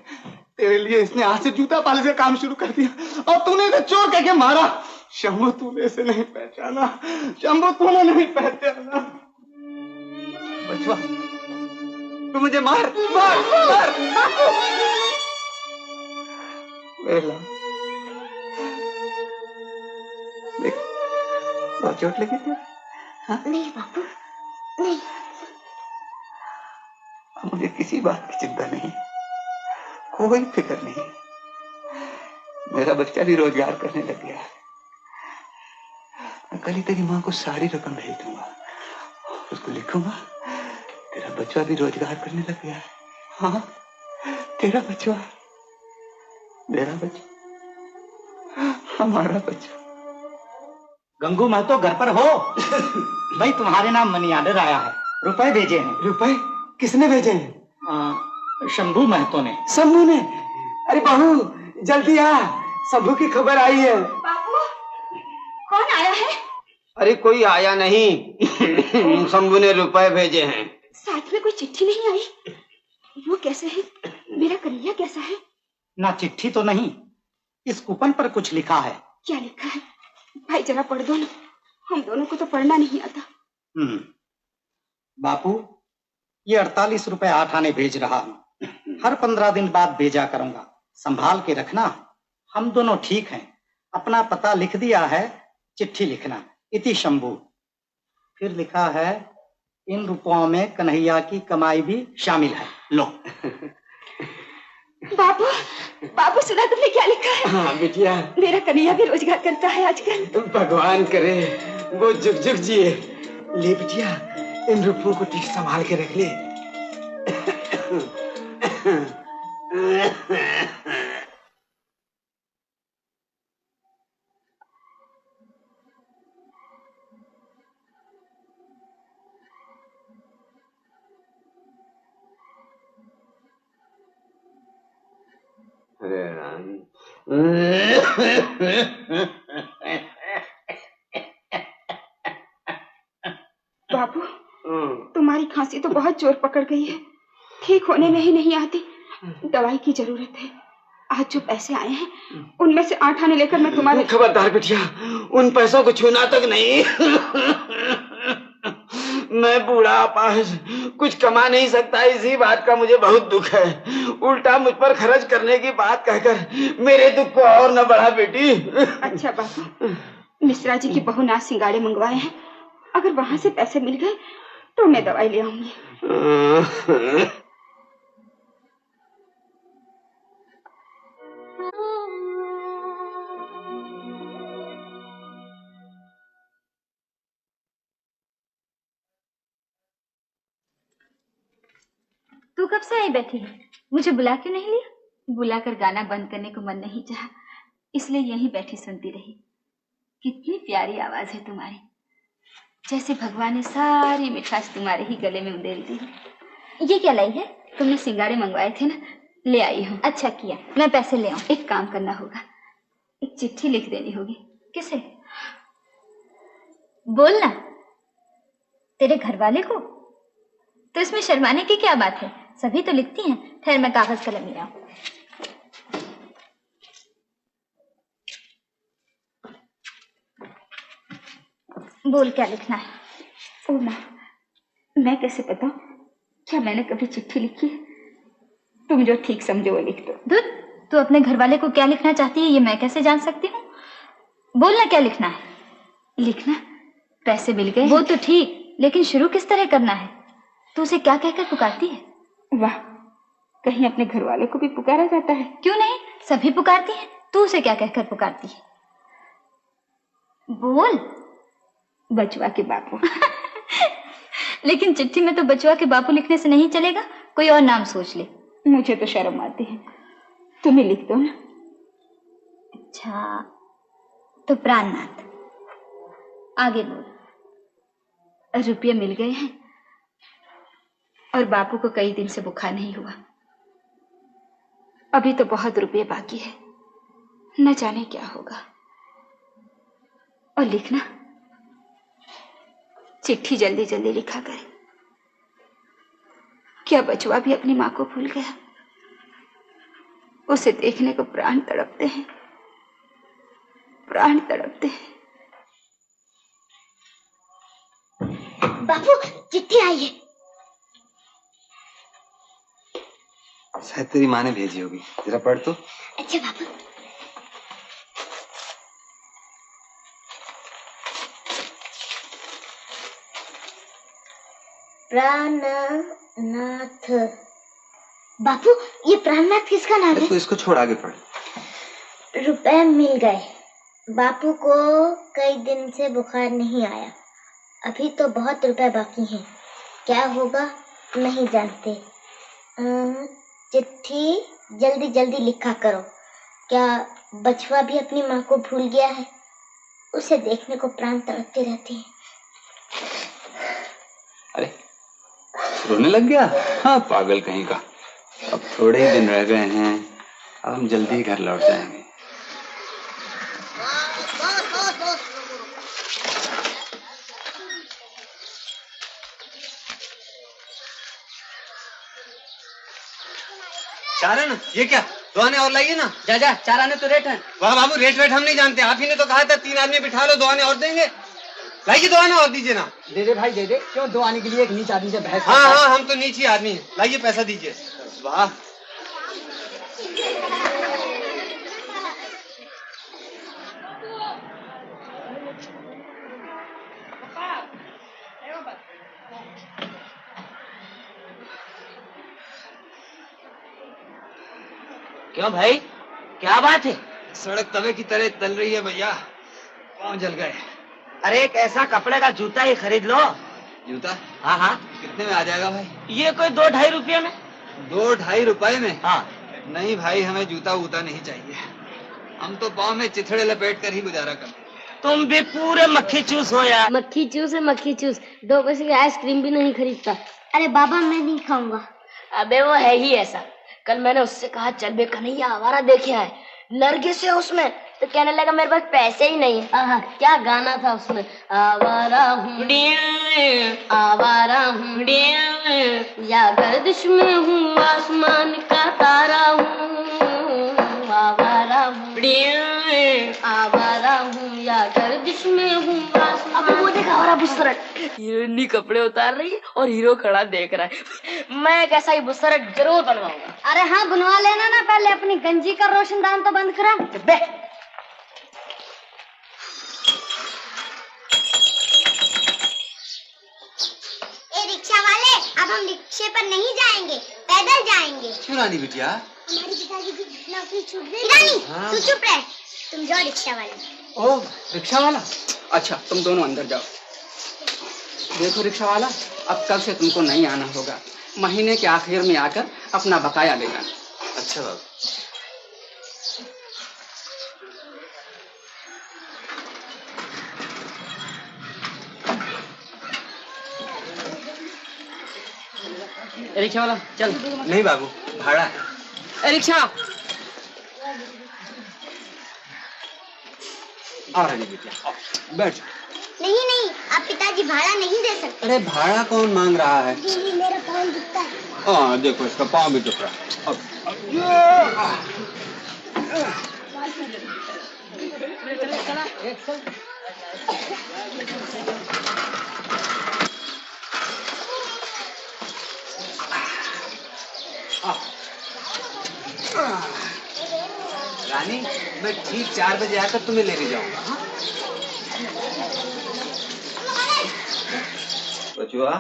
Speaker 17: तेरे लिए इसने आज से जूता पालिश का काम शुरू कर दिया और तूने इसे चोर कह के मारा। शंभू तूने इसे नहीं पहचाना, शंभू तूने नहीं पहचाना।
Speaker 6: बचवा तू मुझे मार मार मार। देख बहुत चोट लगी थी। हाँ?
Speaker 7: नहीं बापू नहीं।
Speaker 6: मुझे किसी बात की चिंता नहीं, कोई फिक्र नहीं। मेरा बच्चा भी रोजगार करने लग गया है। मैं कल ही तेरी माँ को सारी रकम भेज दूंगा, उसको लिखूंगा तेरा बच्चा भी रोजगार करने लग गया है। हाँ तेरा बच्चा, मेरा बच्चा, हमारा बच्चा।
Speaker 12: गंगू महतो घर पर हो? भाई तुम्हारे नाम मनी ऑर्डर आया है, रुपए भेजे हैं।
Speaker 6: रुपए किसने भेजे हैं?
Speaker 12: शंभू महतो ने।
Speaker 6: शंभू ने? अरे बहू जल्दी आ, शंभू की खबर आई है।
Speaker 3: बापू कौन आया है?
Speaker 11: अरे कोई आया नहीं, शंभू ने रुपए भेजे हैं।
Speaker 3: साथ में कोई चिट्ठी नहीं आई? वो कैसे है? मेरा कन्हैया कैसा है?
Speaker 12: ना चिट्ठी तो नहीं, इस कूपन पर कुछ लिखा है।
Speaker 3: क्या लिखा है भाई, जरा पढ़ दो ना, हम दोनों को तो पढ़ना नहीं आता।
Speaker 12: बापू ये 48 रुपए 8 आने भेज रहा हूँ, हर 15 दिन बाद भेजा करूंगा, संभाल के रखना। हम दोनों ठीक हैं, अपना पता लिख दिया है, चिट्ठी लिखना। इति शंभू। फिर लिखा है इन रुपयों में कन्हैया की कमाई भी शामिल है। लो।
Speaker 3: बाबू, बाबू सुना तुमने क्या लिखा है?
Speaker 11: हाँ बिटिया।
Speaker 3: मेरा कन्हैया भी रोजगार करता है आजकल।
Speaker 11: भगवान करे वो जुग जुग जिए। ले बिटिया, इन रुपयों को ठीक संभाल के रख ले।
Speaker 6: अरे राम।
Speaker 3: बाबू, तुम्हारी खांसी तो बहुत जोर पकड़ गई है, ठीक होने नहीं आती। दवाई की जरूरत है। आज जो पैसे आए हैं उनमें से 8 आने लेकर मैं तुम्हारे।
Speaker 11: खबरदार बिटिया, उन पैसों को छूना तक नहीं। मैं बूढ़ा अपाहिज कुछ कमा नहीं सकता, इसी बात का मुझे बहुत दुख है। उल्टा मुझ पर खर्च करने की बात कहकर मेरे दुख को और न बढ़ा बेटी।
Speaker 3: अच्छा बाबू, मिश्रा जी की बहू नाच सिंगाड़े मंगवाए हैं, अगर वहां से पैसे मिल गए तो मैं दवाई ले आऊंगी।
Speaker 18: तू कब से आई बैठी है? मुझे बुला क्यों नहीं लिया? बुलाकर गाना बंद करने को मन नहीं चाहा, इसलिए यहीं बैठी सुनती रही। कितनी प्यारी आवाज है तुम्हारी, जैसे भगवान ने सारी मिठास तुम्हारे ही गले में उड़ेल दी है। ये क्या लाई है? तुमने सिंगाड़े मंगवाए थे ना, ले आई हूँ। अच्छा किया, मैं पैसे ले आऊं। एक काम करना होगा, एक चिट्ठी लिख देनी होगी। किसे? बोलना। तेरे घर वाले को? तो इसमें शर्माने की क्या बात है, सभी तो लिखती हैं। ठहर, मैं कागज कलम ले आऊं। बोल क्या लिखना है? ओ माँ, मैं कैसे बताऊं? क्या मैंने कभी चिट्ठी लिखी है? तुम जो ठीक समझो वो लिख दो। दूध, तू अपने घर वाले को क्या लिखना चाहती है ये मैं कैसे जान सकती हूँ? बोलना क्या लिखना है। लिखना पैसे मिल गए वो तो ठीक, लेकिन शुरू किस तरह करना है? तू उसे क्या कहकर पुकारती है?
Speaker 3: वाह, कहीं अपने घर वाले को भी पुकारा जाता है?
Speaker 18: क्यों नहीं, सभी पुकारती हैं। तू उसे क्या कहकर पुकारती है? बोल।
Speaker 3: बचवा के बापू।
Speaker 18: लेकिन चिट्ठी में तो बचवा के बापू लिखने से नहीं चलेगा, कोई और नाम सोच ले।
Speaker 3: मुझे तो शर्म आती है, तुम ही लिख दो ना।
Speaker 18: अच्छा, तो प्राणनाथ। आगे बोल। रुपये मिल गए हैं और बापू को कई दिन से बुखार नहीं हुआ।
Speaker 3: अभी तो बहुत रुपये बाकी है, न जाने क्या होगा। और लिखना, चिट्ठी जल्दी जल्दी लिखा करे। क्या बचवा भी अपनी माँ को भूल गया? उसे देखने को प्राण तड़पते हैं, प्राण तड़पते हैं।
Speaker 7: बापू, चिट्ठी आई है।
Speaker 6: शायद तेरी माँ ने भेजी होगी, जरा पढ़ तो।
Speaker 7: अच्छा बापू। प्राणनाथ। बापू, ये प्राणनाथ किसका नाम है?
Speaker 6: तू इसको छोड़, आगे पढ़।
Speaker 7: रुपए मिल गए, बापू को कई दिन से बुखार नहीं आया, अभी तो बहुत रुपए बाकी हैं, क्या होगा नहीं जानते। चिट्ठी जल्दी जल्दी लिखा करो। क्या बचवा भी अपनी माँ को भूल गया है? उसे देखने को प्राण तड़पते रहते हैं।
Speaker 6: अरे रोने लग गया? हाँ पागल कहीं का। अब थोड़े ही दिन रह गए हैं, अब हम जल्दी घर लौट जाएंगे।
Speaker 19: चार है ना? ये क्या, 2 आने और लाइए ना।
Speaker 5: जा जा, 4 आने तो रेट है।
Speaker 19: वाह बाबू, रेट वेट हम नहीं जानते, आप ही ने तो कहा था 3 आदमी बिठा लो, 2 आने और देंगे। लाइए 2 आने और दीजिए ना।
Speaker 5: दे दे भाई दे दे, क्यों 2 आने के लिए एक नीच आदमी से बहस?
Speaker 19: हाँ हाँ, हम तो नीची आदमी हैं, लाइए पैसा दीजिए। वाह,
Speaker 5: क्यों भाई, क्या बात है?
Speaker 19: सड़क तवे की तरह तल रही है भैया, पाँव जल गए।
Speaker 5: अरे एक ऐसा कपड़े का जूता ही खरीद लो।
Speaker 19: जूता?
Speaker 5: हाँ हाँ।
Speaker 19: कितने में आ जाएगा भाई?
Speaker 5: ये कोई 2-2.5 रुपये में।
Speaker 19: 2-2.5 रुपए में?
Speaker 5: हाँ।
Speaker 19: नहीं भाई, हमें जूता वूता नहीं चाहिए, हम तो पाँव में चिथड़े लपेट कर ही गुजारा करते।
Speaker 5: तुम भी पूरे मक्खी चूस हो यार।
Speaker 7: मक्खी चूस है मक्खी चूस, 2 पैसे की आइसक्रीम भी नहीं खरीदता। अरे बाबा मैं नहीं खाऊंगा।
Speaker 13: अबे वो है ही ऐसा। कल मैंने उससे कहा चल बे कन्हैया आवारा देखे आए, नरगिस है उसमें, तो कहने लगा मेरे पास पैसे ही नहीं है। आहा, क्या गाना था उसमें, आवारा हूँ आवारा हूँ, या गर्दिश में हूँ आसमान का तारा हूँ, आवारा हूँ आवारा हूँ, या गर्दिश में हूँ आसमान। अब वो देखा हमारा बुसरट, हीरोइनी कपड़े उतार रही है और हीरो खड़ा देख रहा है। मैं एक ऐसा ही बुसरट जरूर बनवाऊंगा।
Speaker 7: अरे हाँ बनवा लेना ना, पहले अपनी गंजी का रोशनदान तो बंद करा। रिक्शा वाले, अब हम रिक्शे पर नहीं जाएंगे, पैदल जाएंगे।
Speaker 19: क्यों रानी बिटिया?
Speaker 7: हमारे पिताजी की नौकरी छूट गई। रानी तू चुप रह, तुम जाओ रिक्शा वाले।
Speaker 19: ओ रिक्शा वाला, अच्छा तुम दोनों अंदर जाओ। देखो रिक्शा वाला, अब कल से तुमको नहीं आना होगा, महीने के आखिर में आकर अपना बकाया लेना।
Speaker 1: अच्छा बाबू।
Speaker 19: रिक्शा वाला चल। नहीं बाबू, भाड़ा। रिक्शा और बैठ।
Speaker 7: नहीं नहीं, आप पिताजी भाड़ा नहीं दे सकते।
Speaker 19: अरे भाड़ा कौन मांग रहा है?
Speaker 7: मेरा पाँव दुखता है।
Speaker 19: हाँ देखो इसका पाँव भी दुख रहा है। रानी मैं ठीक 4 बजे आकर तुम्हें लेके जाऊंगा। हाँ? बचुआ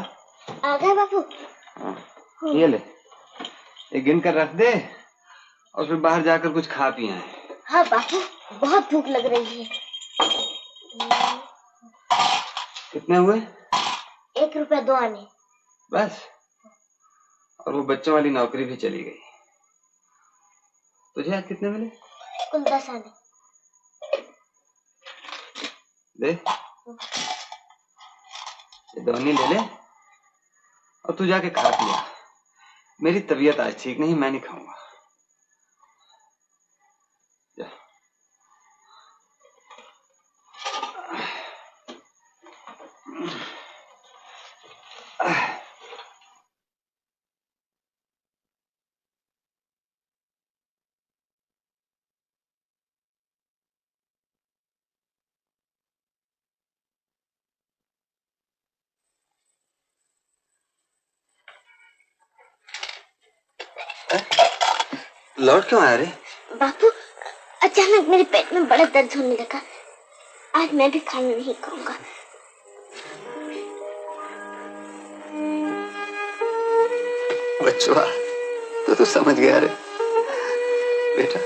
Speaker 7: आ गए बाबू।
Speaker 19: ये ले, ये गिन कर रख दे और फिर बाहर जाकर कुछ खा पी आए।
Speaker 7: हाँ बाबू, बहुत भूख लग रही है।
Speaker 19: कितने हुए?
Speaker 7: 1 रुपया 2 आने।
Speaker 19: बस? और वो बच्चों वाली नौकरी भी चली गई। तुझे आज कितने मिले?
Speaker 7: कुल 10 आने।
Speaker 19: दे, ये दोनी ले ले और तू जाके खा पिया। मेरी तबीयत आज ठीक नहीं, मैं नहीं खाऊंगा। जा। लौट क्यों आया रे?
Speaker 7: बापू अचानक मेरे पेट में बड़ा दर्द होने लगा, आज मैं भी खाना नहीं खाऊंगा।
Speaker 19: बच्चुआ तो समझ गया रे बेटा,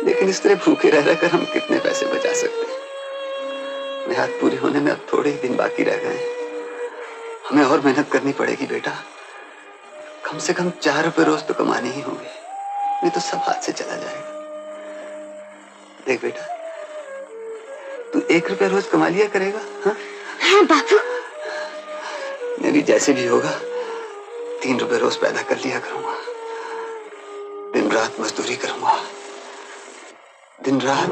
Speaker 19: लेकिन इस तरह भूखे रह रहकर हम कितने पैसे बचा सकते हैं? मेहनत पूरी होने में अब थोड़े ही दिन बाकी रह गए हैं। हमें और मेहनत करनी पड़ेगी बेटा, कम से कम 4 रुपए रोज तो कमाने ही होंगे, नहीं तो सब हाथ से चला जाएगा। देख बेटा, तू 1 रुपया रोज कमा लिया करेगा। हाँ
Speaker 7: हाँ बापू।
Speaker 19: मैं भी जैसे भी होगा 3 रुपए रोज पैदा कर लिया करूंगा, दिन रात मजदूरी करूंगा, दिन रात।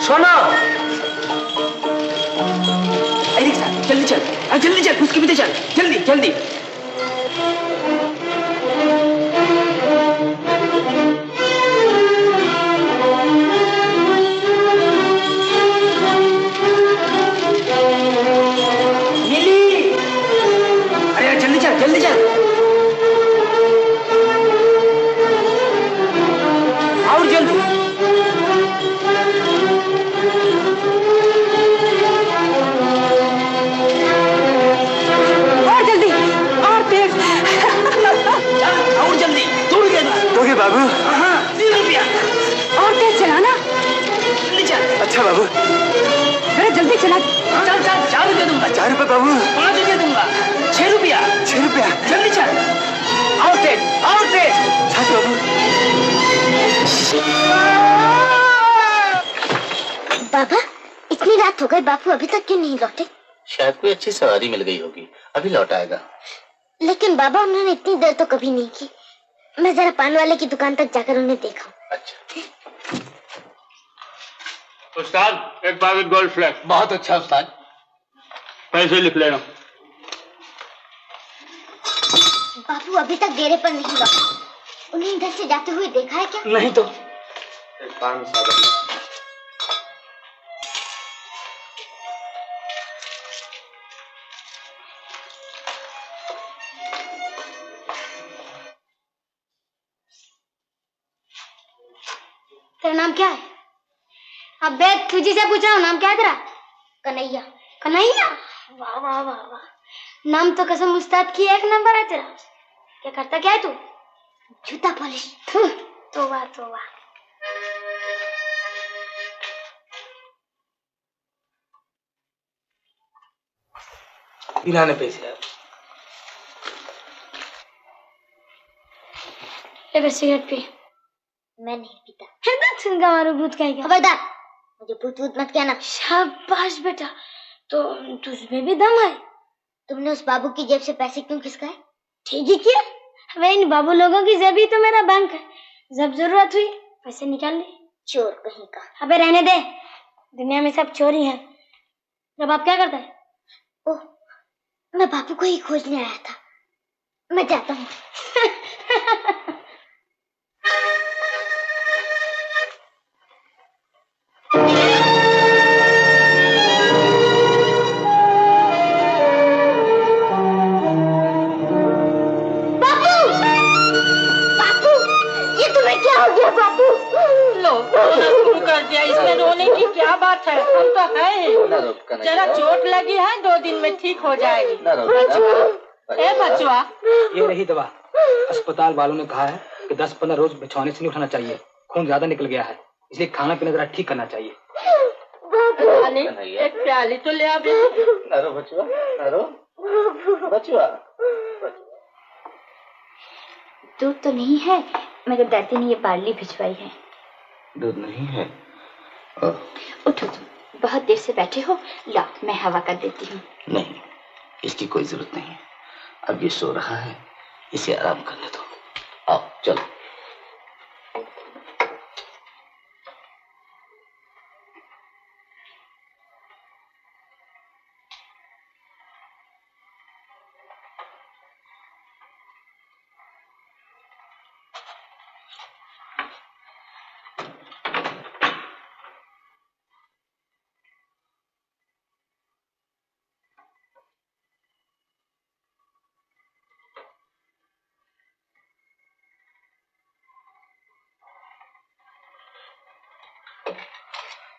Speaker 5: सोनो रिक्शा जल्दी चल, जल्दी चल, उसके पीछे चल, जल्दी जल्दी। जल्दी चल और जल्दी। और जल्दी और तेज और जल्दी।
Speaker 19: दोगे बाबू?
Speaker 5: हाँ 3 रुपया और तेज चलाना। जल्दी चल।
Speaker 19: अच्छा बाबू।
Speaker 5: अरे जल्दी चला। चल चल 4 रुपया दूंगा।
Speaker 19: 4 रुपये बाबू।
Speaker 5: 5 रुपया दूंगा। 6 रुपया।
Speaker 19: 6 रुपया।
Speaker 5: जल्दी चल और तेज और तेज।
Speaker 19: छठ बाबू।
Speaker 7: बाबा इतनी रात हो गई, बापू अभी तक क्यों नहीं लौटे?
Speaker 8: शायद कोई अच्छी सवारी मिल गई होगी, अभी लौट आएगा।
Speaker 7: लेकिन बाबा उन्होंने इतनी देर तो कभी नहीं की। मैं जरा पान वाले की दुकान तक जाकर उन्हें देखा।
Speaker 8: अच्छा
Speaker 1: उस्ताद, एक पैकेट गोल्ड फ्लैश।
Speaker 5: बहुत अच्छा उस्ताद।
Speaker 1: पैसे लिख लेना।
Speaker 7: बापू अभी तक डेरे पर नहीं लौटे। उन्हें इधर से जाते हुए देखा है क्या?
Speaker 5: नहीं तो।
Speaker 1: पान सादा।
Speaker 7: तेरा नाम क्या है? अबे तुझी से पूछ रहा हूँ, नाम क्या है तेरा? कन्हैया। कन्हैया? वाह वाह वाह वाह, नाम तो कसम उस्ताद की 1 नंबर है तेरा। क्या करता क्या है तू? जूता पॉलिश। तोबा तोबा।
Speaker 5: पिलाने पैसे
Speaker 7: ले सिगरेट पी। मैं नहीं पीता। छुनगा मारो भूत का। खबरदार, मुझे भूत भूत मत कहना। शाबाश बेटा, तो तुझमें भी दम है। तुमने उस बाबू की जेब से पैसे क्यों खिसकाए? ठीक ही किया। वे इन बाबू लोगों की जेब ही तो मेरा बैंक है। जब जरूरत हुई पैसे निकाल ले। चोर कहीं का। अबे रहने दे, दुनिया में सब चोरी हैं। जब आप क्या करता है? ओह, मैं बापू को ही खोजने आया था। मैं जाता हूँ। क्या हो गया बापू?
Speaker 14: लो रोना शुरू कर दिया। इसमें रोने की क्या बात है? हम तो है, जरा चोट लगी है, 2 दिन में ठीक हो जाएगी। ए बचवा,
Speaker 5: ये रही दवा। अस्पताल वालों ने कहा है कि 10-15 रोज बिछौने से नहीं उठाना चाहिए, खून ज्यादा निकल गया है, इसलिए खाना पीना जरा ठीक करना चाहिए।
Speaker 14: एक प्याली तो ले आ।
Speaker 8: नरो बचवा, नरो बचवा।
Speaker 18: दूध तो नहीं है, मगर दादी ने ये बार्ली भिजवाई है।
Speaker 8: दूध नहीं है?
Speaker 18: उठो तुम, बहुत देर से बैठे हो, लाओ मैं हवा कर देती हूँ।
Speaker 8: नहीं, इसकी कोई जरूरत नहीं है। अब ये सो रहा है, इसे आराम करने दो। आओ चलो।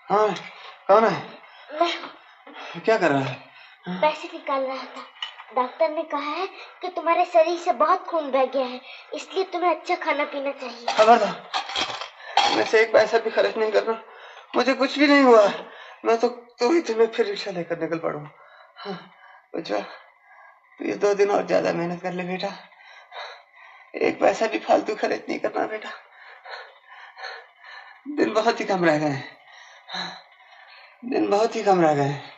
Speaker 9: हाँ, कौन है?
Speaker 7: मैं
Speaker 9: क्या कर रहा है?
Speaker 7: पैसे निकाल रहा था। डॉक्टर ने कहा है कि तुम्हारे शरीर से बहुत खून बह गया है, इसलिए तुम्हें अच्छा खाना पीना चाहिए।
Speaker 9: खबरदार, मैं से 1 पैसा भी खर्च नहीं कर रहा। मुझे कुछ भी नहीं हुआ। मैं तो ही तुम्हें फिर रिक्शा लेकर निकल पड़ूं। हाँ, बच्चा, तू ये 2 दिन और ज्यादा मेहनत कर ले बेटा। 1 पैसा भी फालतू खर्च नहीं करना बेटा। दिन बहुत ही कम रह गए हैं। दिन बहुत ही कम रह गए हैं।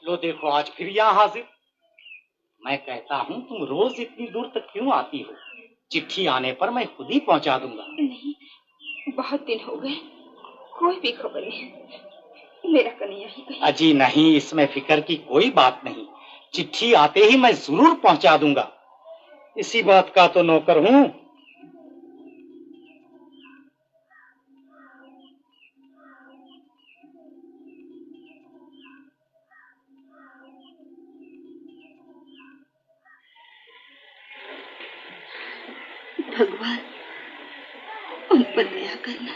Speaker 12: लो देखो आज फिर यहाँ हाजिर। मैं कहता हूँ तुम रोज इतनी दूर तक क्यों आती हो? चिट्ठी आने पर मैं खुद ही पहुँचा दूंगा।
Speaker 3: नहीं, बहुत दिन हो गए, कोई भी खबर नहीं। मेरा कन्हैया ही कहीं।
Speaker 12: अजी नहीं, इसमें फिक्र की कोई बात नहीं। चिट्ठी आते ही मैं जरूर पहुँचा दूंगा। इसी बात का तो नौकर हूँ।
Speaker 3: भगवान उन पर दया करना।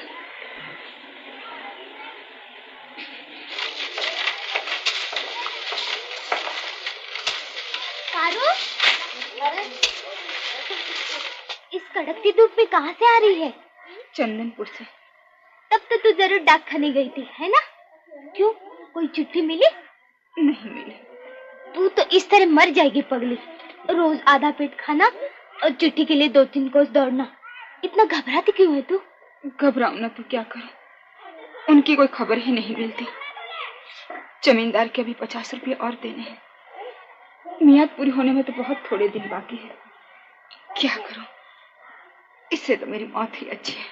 Speaker 7: पारो, इस कड़कती धूप में कहाँ से आ रही है?
Speaker 3: चंदनपुर से।
Speaker 7: तब तो तू जरूर डाक खाने गई थी, है ना? क्यों, कोई चिट्ठी मिली?
Speaker 3: नहीं मिली।
Speaker 7: तू तो इस तरह मर जाएगी पगली। रोज आधा पेट खाना और चिट्ठी के लिए 2-3 कोस दौड़ना। इतना घबराती क्यों है तू?
Speaker 3: घबराऊं ना तो क्या करूं? उनकी कोई खबर ही नहीं मिलती। जमींदार के अभी 50 रुपये और देने हैं। मियाद पूरी होने में तो बहुत थोड़े दिन बाकी है। क्या करूं? इससे तो मेरी मौत ही अच्छी है।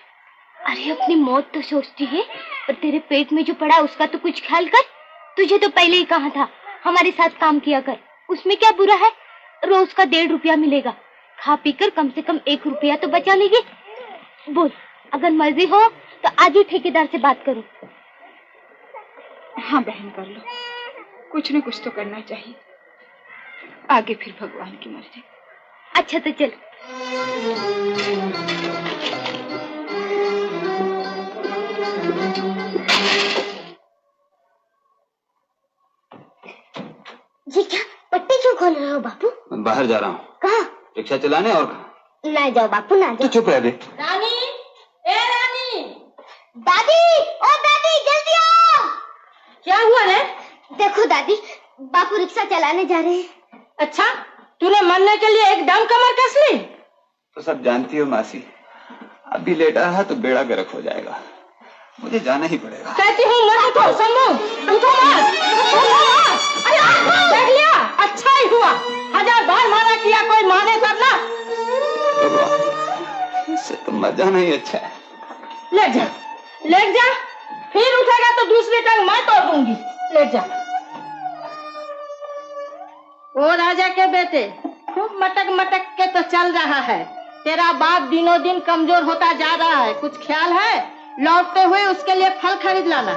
Speaker 7: अरे अपनी मौत तो सोचती है, पर तेरे पेट में जो पड़ा उसका तो कुछ ख्याल कर। तुझे तो पहले ही कहा था हमारे साथ काम किया कर। उसमें क्या बुरा है? रोज का 1.5 रुपया मिलेगा। खा पी कर कम से कम 1 रुपया तो बचा लेगी। बोल, अगर मर्जी हो तो आज ही ठेकेदार से बात करो।
Speaker 3: हाँ बहन, कर लो। कुछ न कुछ तो करना चाहिए। आगे फिर भगवान की मर्जी।
Speaker 7: अच्छा तो चल। ये क्या पट्टी क्यों खोल रहे हो बापू?
Speaker 6: मैं बाहर जा रहा हूँ।
Speaker 7: कहाँ?
Speaker 6: रिक्शा चलाने। और कहाँ?
Speaker 7: ना जाओ बापू, ना जाओ।
Speaker 6: तो चुप रह दे।
Speaker 14: रानी, ए रानी।
Speaker 7: दादी, ओ दादी जल्दी आओ।
Speaker 14: क्या हुआ रे?
Speaker 7: देखो दादी, बापू रिक्शा चलाने जा रहे हैं।
Speaker 14: अच्छा, तूने मरने के लिए एकदम कमर कस ली?
Speaker 6: तो सब जानती हो मासी, अभी लेटा रहा तो बेड़ा गर्क हो जाएगा। मुझे जाना ही पड़ेगा।
Speaker 14: कहती हूँ मत उठो, शंभू, उठो मत। देख लिया, अच्छा ही हुआ। 1000 बार माना किया, कोई माने तब ना।
Speaker 6: इससे तो मर जाना ही अच्छा है।
Speaker 14: लेट जा, लेट जा। फिर उठेगा तो दूसरी टांग मैं तोड़ दूंगी। लेट जा। ओ राजा के बेटे, खूब मटक मटक के तो चल रहा है। तेरा बाप दिनों दिन कमजोर होता जा रहा है। कुछ ख्याल है? लौटते हुए उसके लिए फल खरीद लाना।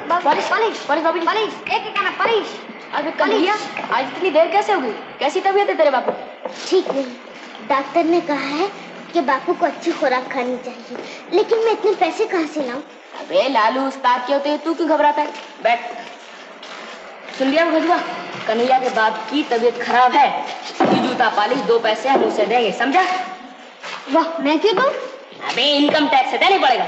Speaker 7: बारिश, बारिश, बारिश, बारिश, एक आना बारिश।
Speaker 13: अरे कन्हैया, आज इतनी देर कैसे हो गई? कैसी तबीयत है तेरे बापू?
Speaker 7: ठीक नहीं। डॉक्टर ने कहा है कि बापू को अच्छी खुराक खानी चाहिए, लेकिन मैं इतने पैसे कहाँ से लाऊं?
Speaker 13: अबे लालू, उस्ताद के होते तू क्यों घबराता है? बैठ। सुन लिया भगवा, कन्हैया के बाप की तबीयत खराब है। ये जूता पालिश 2 पैसे हम उसे देंगे, समझा?
Speaker 7: वाह, मैं क्यों दूं?
Speaker 13: अबे इनकम टैक्स से देना पड़ेगा।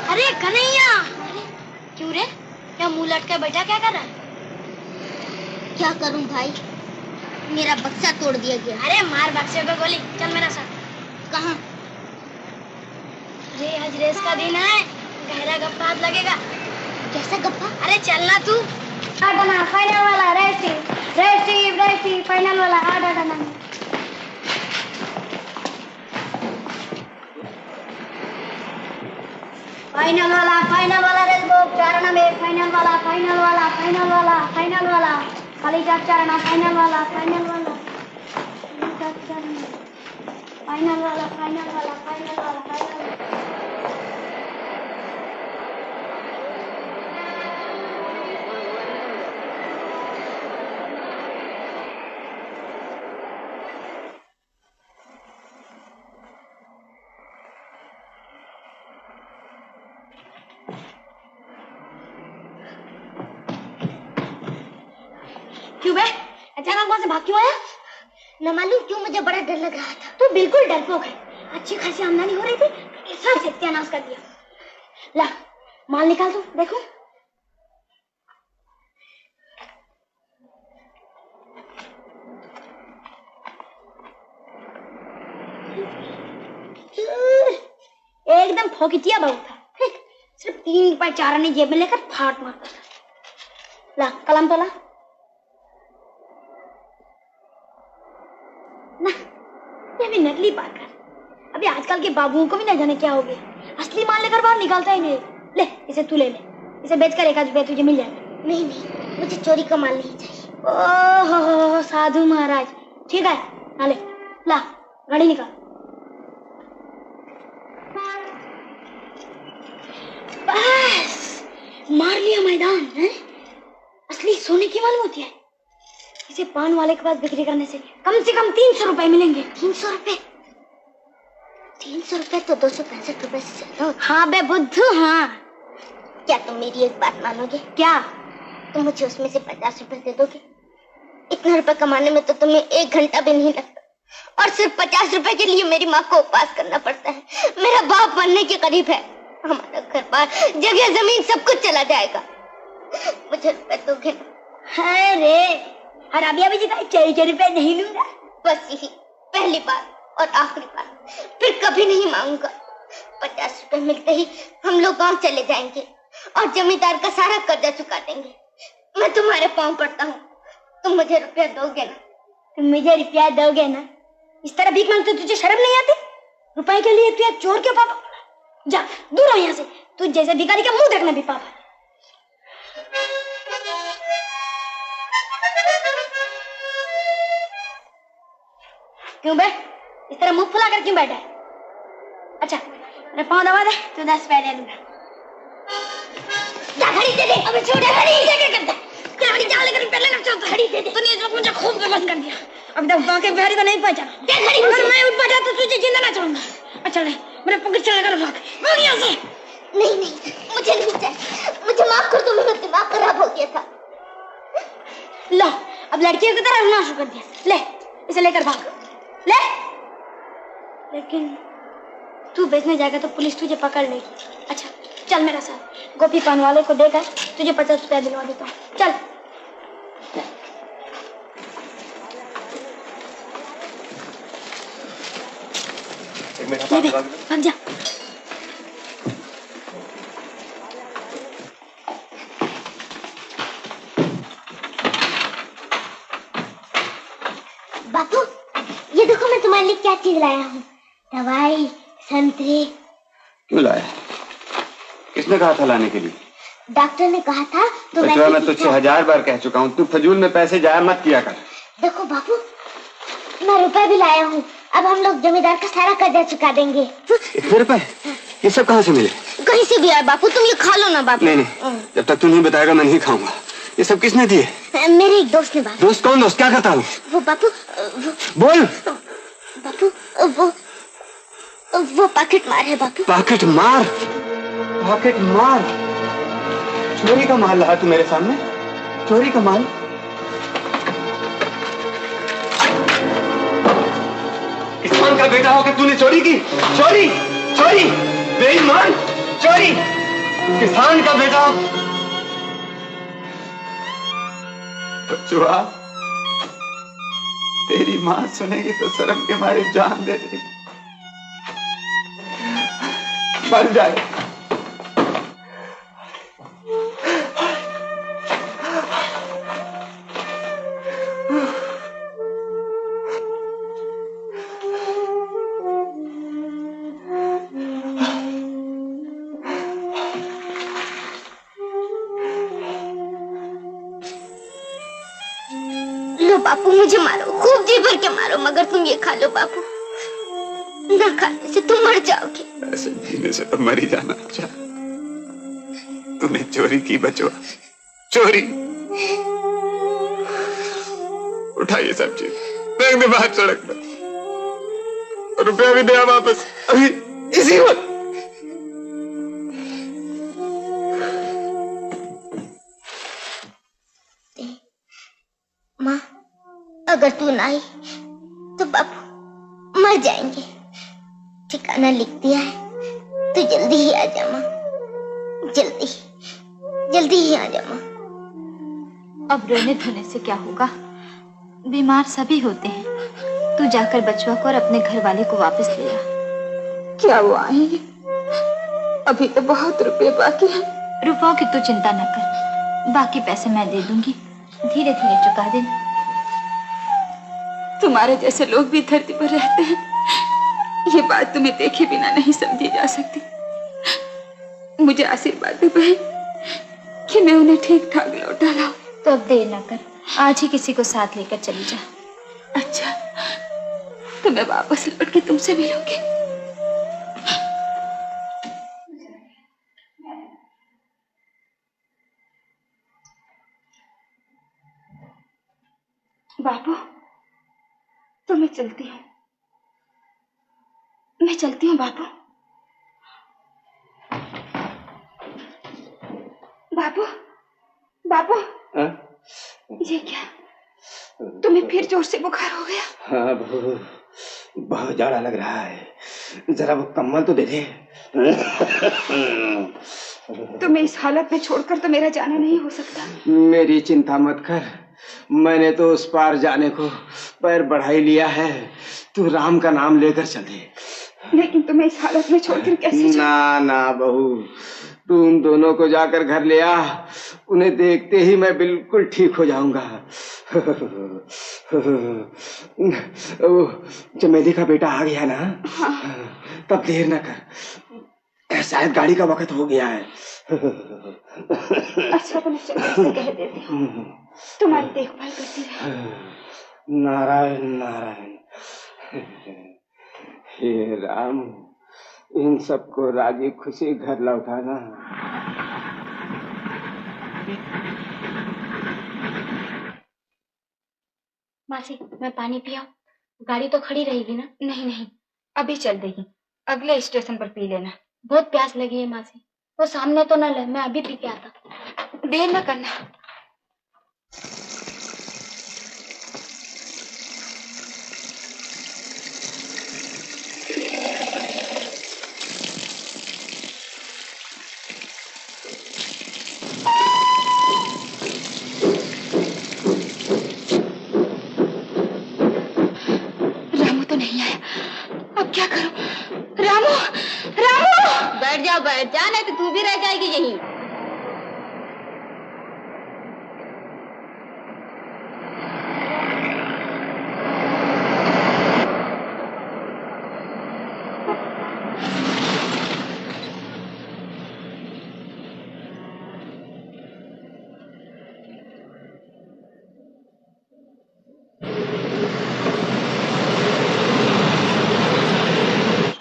Speaker 7: अरे कन्हैया, क्यों रे? क्या मुंह लटके बैठा, क्या कर रहा है? क्या करूं भाई, मेरा बक्सा तोड़ दिया गया।
Speaker 13: अरे मार बक्से को गोली, चल मेरा साथ।
Speaker 7: कहाँ?
Speaker 13: अरे आज रेस का दिन है, गहरा गप्पा हाथ लगेगा।
Speaker 7: कैसा गप्पा?
Speaker 13: अरे चलना तू।
Speaker 7: आडना फाइनल वाला रेसिंग, रेसिंग, रेसिंग, फाइनल वाला आडना। फाइनल वाला रेस बुक 4 में फाइनल वाला, फाइनल वाला, फाइनल वाला, फाइनल वाला, खाली 4 फाइनल वाला, फाइनल वाला, फाइनल वाला, फाइनल वाला, फाइनल वाला, फाइनल वाला।
Speaker 13: क्यों बे, अचानक वहां से भाग क्यों आया?
Speaker 7: न मालूम क्यों, मुझे बड़ा डर लग रहा था।
Speaker 13: तू बिल्कुल डरपोक है।
Speaker 7: अच्छी खासी आमदनी हो रही थी, सब सत्यानाश कर दिया। ला माल निकाल दो, देखो। एकदम फोकिटिया बहू था, सिर्फ 3 रुपए 4 आने जेब में लेकर फाट मारता था। ला कलम तो ला ना, ये भी नकली पाकर। अभी आजकल के बाबुओं को भी न जाने क्या हो गया, असली माल लेकर बाहर निकालता ही नहीं। ले इसे तू ले ले, इसे बेचकर 1 आध रुपया तुझे मिल जाएगा। नहीं नहीं, मुझे चोरी का माल नहीं चाहिए। ओहो साधु महाराज, ठीक है ना, ले ला गाड़ी निकाल। बस मार लिया मैदान है। असली सोने की मालूम होती है, इसे पान वाले के पास बिक्री करने से कम 300 रुपए मिलेंगे। 300 रुपए? 300 रुपए तो 265 रुपए से ज्यादा होता। हाँ बे बुद्धू, हाँ। क्या तुम मेरी एक बात मानोगे? क्या? तुम मुझे उसमें से 50 रुपए दे दोगे? इतना रुपए कमाने में तो तुम्हें 1 घंटा भी नहीं लगता, और सिर्फ 50 रुपए के लिए मेरी माँ को उपवास करना पड़ता है। मेरा बाप मरने के करीब है, हमारा घर बार जगह जमीन सब कुछ चला जाएगा। मुझे रुपए दोगे? अरे हराबिया भी जितना 4 रुपए नहीं लूंगा। बस यही पहली बार और आखिरी बार, फिर कभी नहीं मांगूंगा। 50 रुपए मिलते ही हम लोग गांव चले जाएंगे और जमींदार का सारा कर्जा चुका देंगे। मैं तुम्हारे पांव पड़ता हूँ, तुम मुझे रुपया दोगे ना? तुम मुझे रुपया दोगे ना? इस तरह भीख मांगते तुझे शर्म नहीं आती? रुपए के लिए तू चोर के पापा? जा दूर हो यहाँ से, तू जैसे भिखारी का मुंह देखना भी पाप है। क्यों बे इस तरह मुंह फुला कर क्यों बैठा है? अच्छा मेरे पाँव दबा दे, तो 10 रुपए ले लूंगा। जा घड़ी दे दे। अबे छोड़ घड़ी, क्या करता है? घड़ी जान लेकर पहले ना चलता। घड़ी दे दे। तूने इस वक्त मुझे खूब गलत कर दिया। अभी तक बाकी बिहारी को नहीं पहचाना। क्या घड़ी? अगर मैं उठ बैठा तो तुझे जिंदा ना छोड़ूंगा। अच्छा ले मेरे पकड़ चला कर भाग यहाँ से। नहीं नहीं मुझे नहीं चाहिए, मुझे माफ कर दो, मेरा दिमाग खराब हो गया था। लो अब लड़कियों की तरह रोना शुरू कर दिया। ले इसे लेकर भाग ले। लेकिन तू बेचने जाएगा तो पुलिस तुझे पकड़ लेगी। अच्छा चल मेरा साथ, गोपी पान वाले को देकर तुझे 50 रुपया दिलवा देता हूँ। चल भाग जा। बापू ये देखो मैं तुम्हारे लिए क्या चीज लाया हूँ। दवाई, संतरे।
Speaker 11: क्यों लाया? किसने कहा था लाने के लिए?
Speaker 7: डॉक्टर ने कहा था तो
Speaker 11: मैं तुझसे 1000 बार कह चुका हूँ, तू फजूल में पैसे जाया मत किया कर।
Speaker 7: देखो बापू मैं रुपए भी लाया हूँ, अब हम लोग जमींदार का सारा कर्जा चुका देंगे।
Speaker 11: इतने रुपए? ये सब कहाँ से मिले?
Speaker 7: कहीं से भी आए बापू, तुम ये खा लो ना बापू।
Speaker 11: नहीं जब तक तू नहीं बताएगा मैं नहीं खाऊंगा। ये सब किसने दिए?
Speaker 7: मेरे एक दोस्त ने। बापू
Speaker 11: दोस्त? कौन दोस्त? क्या करता हूँ?
Speaker 7: वो बापू
Speaker 11: बोल।
Speaker 7: बापू वो पॉकेट मार है बापू।
Speaker 11: पॉकेट मार? पॉकेट मार? चोरी का माल लाया तू मेरे सामने? चोरी का माल? किसान का बेटा होकर तूने चोरी की? चोरी चोरी बेईमान चोरी! किसान का बेटा। बचुआ तेरी माँ सुनेगी तो शर्म के मारे जान दे देगी। मर जाए।
Speaker 7: लो बापू मुझे मारो, खूब जी भर के मारो, मगर तुम ये खा लो बापू, न खाने से तुम मर जाओगे।
Speaker 11: ऐसे जीने से तो मर ही जाना अच्छा। तूने चोरी की बचवा, चोरी। उठा ये सब चीज, फेंक दे बाहर सड़क पर। रुपया भी दिया वापस अभी इसी वक्त।
Speaker 7: माँ अगर तू ना आई तो बापू मर जाएंगे। ठिकाना लिख दिया है। तू जल्दी ही आ जा माँ, जल्दी ही आ जा माँ।
Speaker 18: अब रोने धोने से क्या होगा? बीमार सभी होते हैं। तू जाकर बचवा को और अपने घर वाले को वापस ले आ।
Speaker 3: क्या वो आएंगे? अभी तो बहुत रुपए बाकी हैं।
Speaker 18: रुपयों की तू चिंता न कर, बाकी पैसे मैं दे दूंगी, धीरे धीरे चुका देना।
Speaker 3: तुम्हारे जैसे लोग भी धरती पर रहते हैं, ये बात तुम्हें देखे बिना नहीं समझी जा सकती। मुझे आशीर्वाद दे बहन कि मैं उन्हें ठीक ठाक लौटा लाऊं।
Speaker 18: तो अब देर न कर, आज ही किसी को साथ लेकर चली जा।
Speaker 3: अच्छा, तो मैं वापस लौट के तुमसे मिलूंगी। बाबू, तो मैं चलती हूँ, बाबू। बाबू, ये क्या? तुम्हें फिर जोर से बुखार हो गया?
Speaker 11: हाँ बहू, बहुत जाड़ा लग रहा है, जरा वो कम्बल तो दे दे।
Speaker 3: तुम्हें इस हालत में छोड़कर तो मेरा जाना नहीं हो सकता।
Speaker 11: मेरी चिंता मत कर, मैंने तो उस पार जाने को पैर बढ़ा ही लिया है। तू राम का नाम लेकर चल दे।
Speaker 3: लेकिन तुम्हें इस हालत में छोड़कर कैसे
Speaker 11: ना बहू, तू उन दोनों को जाकर घर ले आ, उन्हें देखते ही मैं बिल्कुल ठीक हो जाऊंगा। चमेली का बेटा आ गया ना? हाँ। तब देर न कर, शायद गाड़ी का वक्त हो गया है।
Speaker 3: अच्छा तो मैं चमेली से कह देती हूँ, तुम्हारी देखभाल करती रहे।
Speaker 11: नारायण नारायण। हे राम, इन सबको राजी खुशी घर लौटाना।
Speaker 18: मासी, मैं पानी पिया? गाड़ी तो खड़ी रहेगी ना?
Speaker 3: नहीं, अभी चल देगी, अगले स्टेशन पर पी लेना।
Speaker 18: बहुत प्यास लगी है मासी, वो सामने तो न ले, मैं अभी पी के आता।
Speaker 3: देर न करना। रामू तो नहीं आया, अब क्या करूं? रामू,
Speaker 7: बैठ जा, नहीं तो तू भी रह जाएगी यहीं।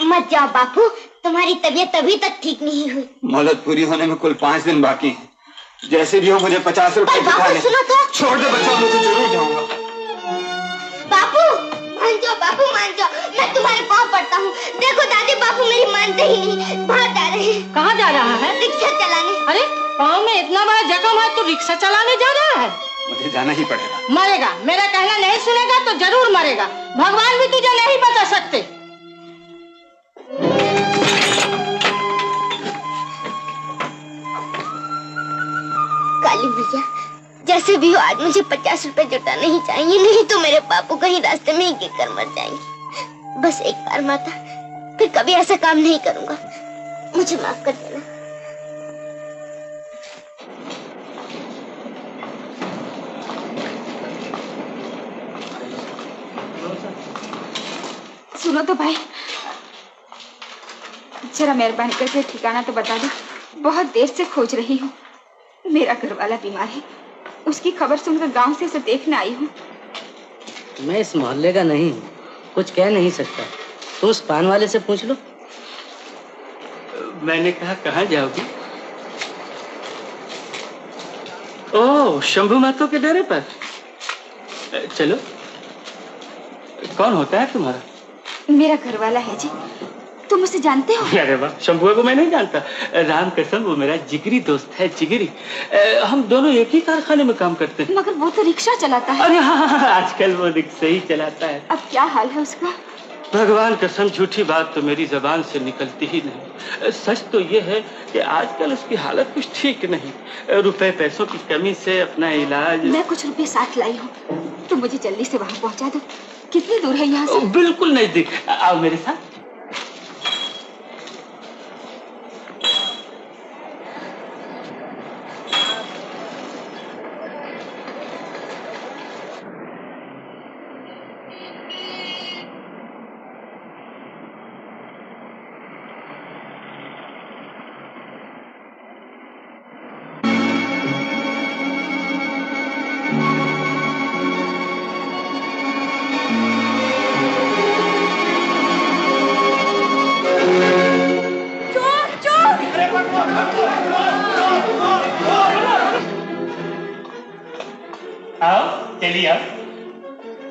Speaker 7: मत जाओ बापू, तुम्हारी तबीयत अभी तक ठीक नहीं हुई।
Speaker 11: मोहलत पूरी होने में कुल 5 दिन बाकी हैं। जैसे भी हो मुझे 50 रुपए दिखा दे। छोड़ दे बच्चा, मैं तो जरूर जाऊंगा।
Speaker 7: बापू मान जाओ, बापू मान जाओ, मैं तुम्हारे पाँव पड़ता हूँ। देखो दादी, बापू मेरी मानते ही नहीं, बाहर जा रहे हैं।
Speaker 14: कहाँ जा रहा है?
Speaker 7: रिक्शा चलाने।
Speaker 14: अरे पाँव में इतना बड़ा जख्म है तो रिक्शा चलाने जा रहा है?
Speaker 11: मुझे जाना ही पड़ेगा।
Speaker 14: मरेगा, मेरा कहना नहीं सुनेगा तो जरूर मरेगा। भगवान भी तुझे नहीं बचा सकते।
Speaker 7: काली भैया, जैसे भी हो आज मुझे 50 रुपए जुटाने ही चाहिए, नहीं तो मेरे बापू कहीं रास्ते में ही गिरकर मर जाएंगे। बस एक बार माता, फिर कभी ऐसा काम नहीं करूंगा, मुझे माफ कर देना।
Speaker 3: सुनो तो भाई, जरा मेहरबानी करके ठिकाना तो बता दो, बहुत देर से खोज रही हूँ। मेरा घरवाला बीमार है, उसकी खबर सुनकर गांव से उसे देखने आई हूँ।
Speaker 5: मैं इस मोहल्ले का नहीं हूँ, कुछ कह नहीं सकता। तो उस पान वाले से पूछ लो।
Speaker 20: मैंने कहा कहाँ जाओगी? ओह, शंभू महतो के डेरे पर। चलो। कौन होता है तुम्हारा?
Speaker 3: मेरा घरवाला है जी, तुम उसे जानते हो?
Speaker 20: अरे वाह, शंभू को मैं नहीं जानता। राम कसम, वो मेरा जिगरी दोस्त है, जिगरी। हम दोनों एक ही कारखाने में काम करते हैं।
Speaker 3: मगर वो तो रिक्शा चलाता है।
Speaker 20: अरे हाँ, आजकल वो रिक्शा ही चलाता है।
Speaker 3: अब क्या हाल है उसका?
Speaker 20: भगवान कसम झूठी बात तो मेरी जबान से निकलती ही नहीं। सच तो ये है कि आजकल उसकी हालत कुछ ठीक नहीं। रुपए पैसों की कमी से अपना इलाज।
Speaker 18: मैं कुछ रुपए साथ लाई हूँ, तो मुझे जल्दी से वहाँ पहुँचा दो। कितनी दूर है यहाँ से?
Speaker 20: बिल्कुल नजदीक। आओ मेरे साथ।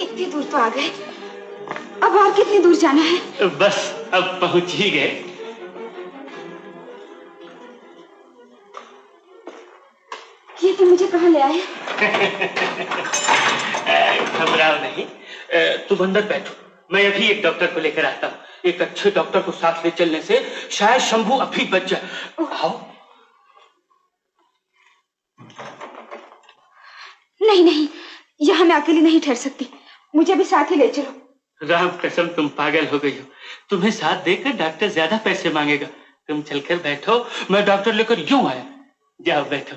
Speaker 18: इतनी दूर तो आ गए, अब और कितनी दूर जाना है?
Speaker 20: बस अब पहुंच ही गए।
Speaker 18: ये तो मुझे कहाँ ले आए?
Speaker 20: घबराओ नहीं, तुम अंदर बैठो, मैं अभी एक डॉक्टर को लेकर आता हूँ। एक अच्छे डॉक्टर को साथ ले चलने से शायद शंभू अभी बच जाए। आओ।
Speaker 18: नहीं नहीं, यहाँ मैं अकेली नहीं ठहर सकती, मुझे भी साथ ही ले चलो।
Speaker 20: राम कसम तुम पागल हो गई हो। तुम्हें साथ देकर डॉक्टर ज्यादा पैसे मांगेगा। तुम चलकर बैठो, मैं डॉक्टर लेकर यूं आया। जाओ बैठो।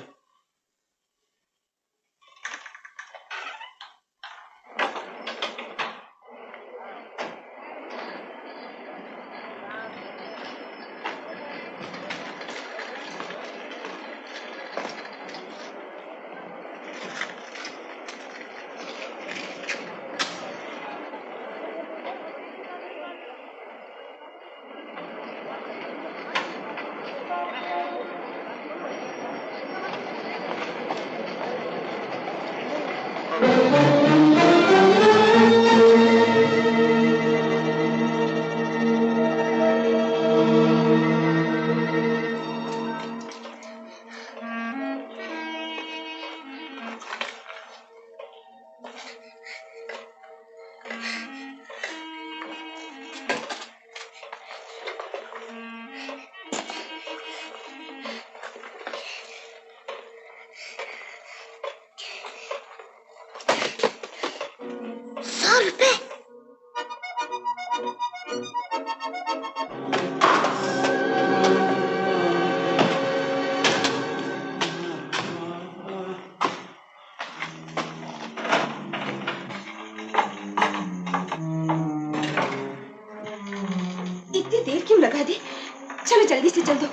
Speaker 18: जल्दी से चल दो,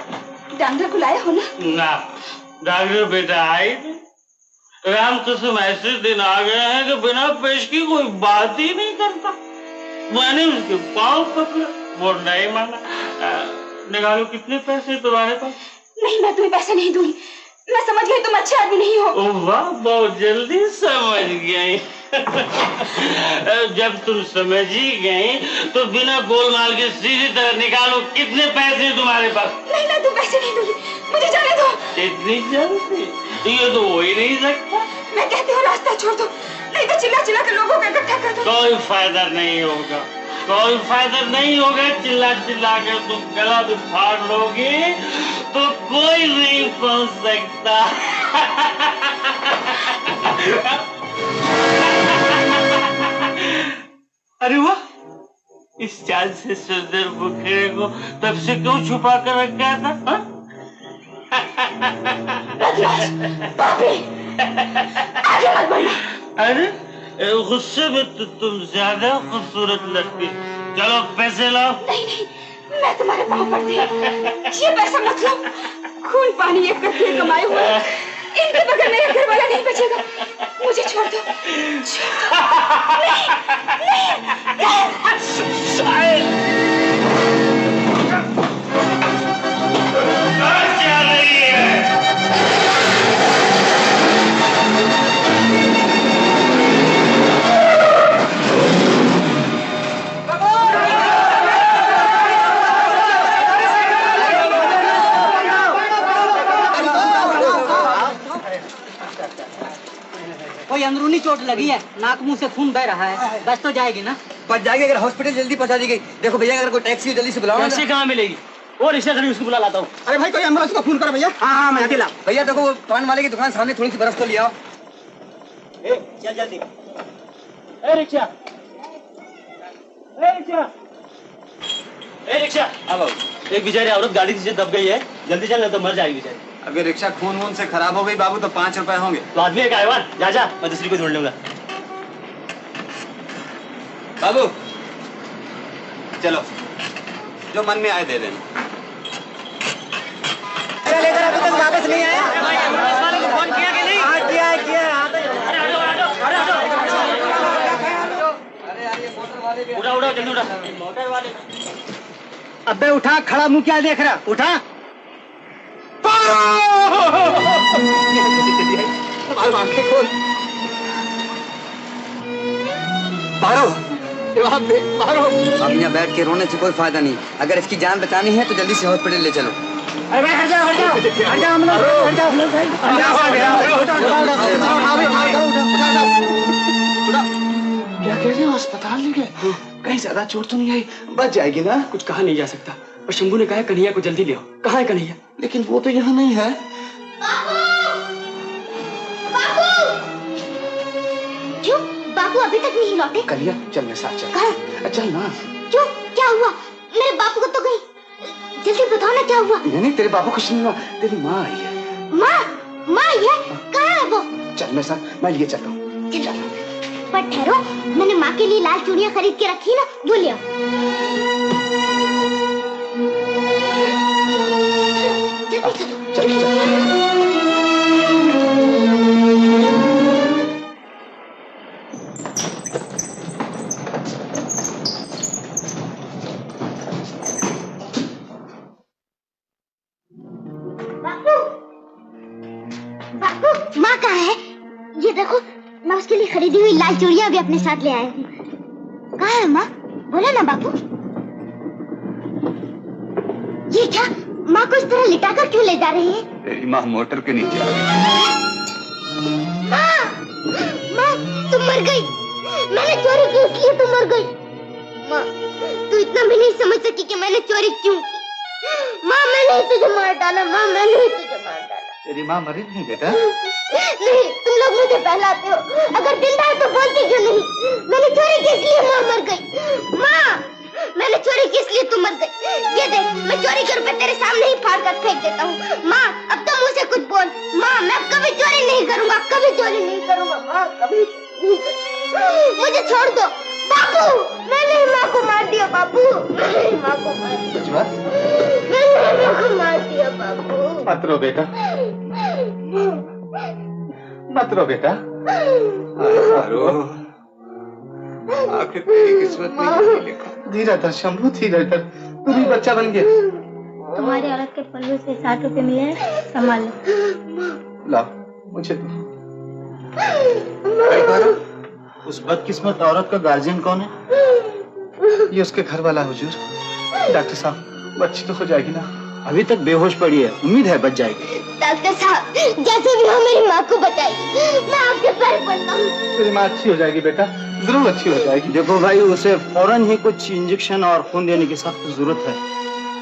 Speaker 18: डॉक्टर को लाया हो ना?
Speaker 20: ना, डॉक्टर बेटा आए थे। राम कसम ऐसे दिन आ गए हैं कि बिना पेश की कोई बात ही नहीं करता। मैंने उसके पाँव पकड़ा, वो नहीं माना। निकालो कितने पैसे तुम्हारे पास?
Speaker 18: नहीं, मैं तुम्हें पैसे नहीं दूंगी। मैं समझ गई तुम अच्छे आदमी नहीं हो।
Speaker 20: वाह, बहुत जल्दी समझ गई। जब तुम समझ ही गई तो बिना गोलमाल के सीधी तरह निकालो कितने पैसे तुम्हारे पास?
Speaker 18: नहीं, मैं तुम पैसे नहीं दूंगी, मुझे जाने दो।
Speaker 20: इतनी जल्दी? ये तो हो ही नहीं सकता।
Speaker 18: मैं कहती हूँ रास्ता छोड़ दो, नहीं तो चिल्ला चिल्ला के लोगों को इकट्ठा कर दो।
Speaker 20: कोई फायदा नहीं होगा, कोई फायदा नहीं होगा। चिल्ला चिल्ला कर तुम गला भी फाड़ लोगे तो कोई नहीं पहुंच सकता। अरे वाह, इस चाल से सरदार बुखेरे को तब से क्यों छुपा कर रखा था? अरे गुस्से में तो तुम ज्यादा खूबसूरत लगती। चलो पैसे लाओ।
Speaker 18: नहीं नहीं, मैं तुम्हारे पाँव पड़ती हूँ। ये पैसा मत लो, खून पानी एक करके कमाए हुए, इनके बगैर मेरा घर वाला नहीं बचेगा। मुझे छोड़ दो,
Speaker 20: क्या रही है?
Speaker 4: कोई अंदरूनी चोट लगी है, नाक मुंह से खून बह रहा है, बस तो जाएगी ना?
Speaker 21: बच जाएगी अगर हॉस्पिटल जल्दी पहुंचा दी गई। देखो भैया अगर कोई टैक्सी जल्दी से बुलाओ।
Speaker 5: टैक्सी कहाँ मिलेगी? वो रिक्शा खड़ी उसको बुला लाता हूँ।
Speaker 21: अरे भाई कोई एम्बुलेंस का फोन करो भैया। हाँ मैं अकेला। भैया देखो वो पान वाले की दुकान सामने थोड़ी सी बर्फ तो ले आओ।
Speaker 5: चल जल्दी। ए रिक्शा, ए रिक्शा, ए रिक्शा। अब एक बेचारी औरत गाड़ी से दब गई है, जल्दी चल नहीं तो मर जाएगी बेचारी।
Speaker 6: अगर रिक्शा खून वून से खराब हो गई बाबू तो 5 रुपए होंगे।
Speaker 5: तो आदमी है गायवान, जा जा मैं दूसरी को ढूंढ लूंगा।
Speaker 6: बाबू चलो जो मन में आए दे देना।
Speaker 21: लेकर अभी तक वापस नहीं आया।
Speaker 5: फोन किया कि नहीं?
Speaker 21: हाँ किया है किया है।
Speaker 5: उठा उठा जल्दी उठा। मोटर वाले।
Speaker 21: अबे उठा, खड़ा मुंह क्या देख रहा? उठा। आंखें खोल। मारो। मारो। अब यहाँ बैठ के रोने से कोई फायदा नहीं। अगर इसकी जान बचानी है तो जल्दी से हॉस्पिटल ले चलो।
Speaker 5: अरे भाई हट जाओ हट जाओ हट जाओ हम लोग हट जाओ हम लोग भाई
Speaker 17: क्या कह रहे हो? अस्पताल ले गए? कहीं ज्यादा चोट तो नहीं आई? बच जाएगी ना?
Speaker 22: कुछ कहा नहीं जा सकता और शंभू ने कहा कन्हैया को जल्दी ले आओ। कहाँ है कन्हैया?
Speaker 17: लेकिन वो तो यहाँ नहीं है।
Speaker 7: क्यों बापू अभी तक नहीं लौटे?
Speaker 17: कलिया चल मेरे साथ चल।
Speaker 7: कहाँ?
Speaker 17: चल ना।
Speaker 7: क्यों क्या हुआ? मेरे बापू को तो कहीं जल्दी बताओ ना क्या हुआ?
Speaker 17: नहीं तेरे बापू कुछ नहीं हुआ। तेरी माँ आई है।
Speaker 7: माँ आई है? कहाँ है वो?
Speaker 17: चल मेरे साथ, मैं लिए चलता हूँ।
Speaker 7: पर ठहरो, मैंने माँ के लिए लाल चूड़ियाँ खरीद के रखी ना, वो ले आओ। बापू माँ कहाँ है? ये देखो मैं उसके लिए खरीदी हुई लाल चूड़ियाँ भी अपने साथ ले आया हूँ। कहाँ है माँ? बोलो ना बापू। ये क्या माँ को इस तरह लिटाकर क्यों ले जा रही है?
Speaker 6: तेरी माँ मोटर के नीचे आ गई।
Speaker 7: माँ माँ तुम मर गई। मैंने चोरी की इसलिए तुम मर गई। माँ तू इतना भी नहीं समझ सकी कि मैंने चोरी क्यों की। माँ मैंने ही तुझे मार डाला। माँ मैंने ही तुझे मार डाला।
Speaker 17: तेरी माँ मरी नहीं बेटा?
Speaker 7: नहीं तुम लोग मुझे बहलाते हो। अगर जिंदा है तो बोलते क्यों नहीं? मैंने चोरी की इसलिए माँ मर गई। माँ मैंने चोरी की इसलिए तुम मर गई। ये देख मैं चोरी के रुपए तेरे सामने ही फाड़ कर फेंक देता हूँ। माँ अब तो मुझसे कुछ बोल। माँ मैं कभी चोरी नहीं करूँगा, कभी चोरी नहीं करूँगा। माँ कभी नहीं करूँगा। मुझे छोड़ दो बापू। मैंने ही माँ को मार दिया बापू। मैंने ही माँ को मार दिया। मैंने माँ को मार दिया बापू।
Speaker 17: मत रो बेटा, मत रो बेटा।
Speaker 6: आखिर तेरी किस्मत में यही लिखा।
Speaker 17: धीरे धर शंभू, धीरे धर। तू भी बच्चा बन गया।
Speaker 23: तुम्हारी औरत के पल्लू से 60 रुपए मिले हैं, संभाल लो।
Speaker 17: लाओ मुझे दो।
Speaker 24: उस बदकिस्मत औरत का गार्जियन कौन है?
Speaker 17: ये उसके घर वाला हुजूर। डॉक्टर साहब बच्ची तो हो जाएगी ना?
Speaker 24: अभी तक बेहोश पड़ी है, उम्मीद है बच जाएगी।
Speaker 7: डॉक्टर साहब जैसे भी हो मेरी माँ को बताइए। मैं आपके पैर पड़ता हूँ।
Speaker 17: तेरी माँ अच्छी हो जाएगी बेटा, जरूर अच्छी हो जाएगी।
Speaker 24: देखो भाई उसे फौरन ही कुछ इंजेक्शन और खून देने की सख्त जरूरत है।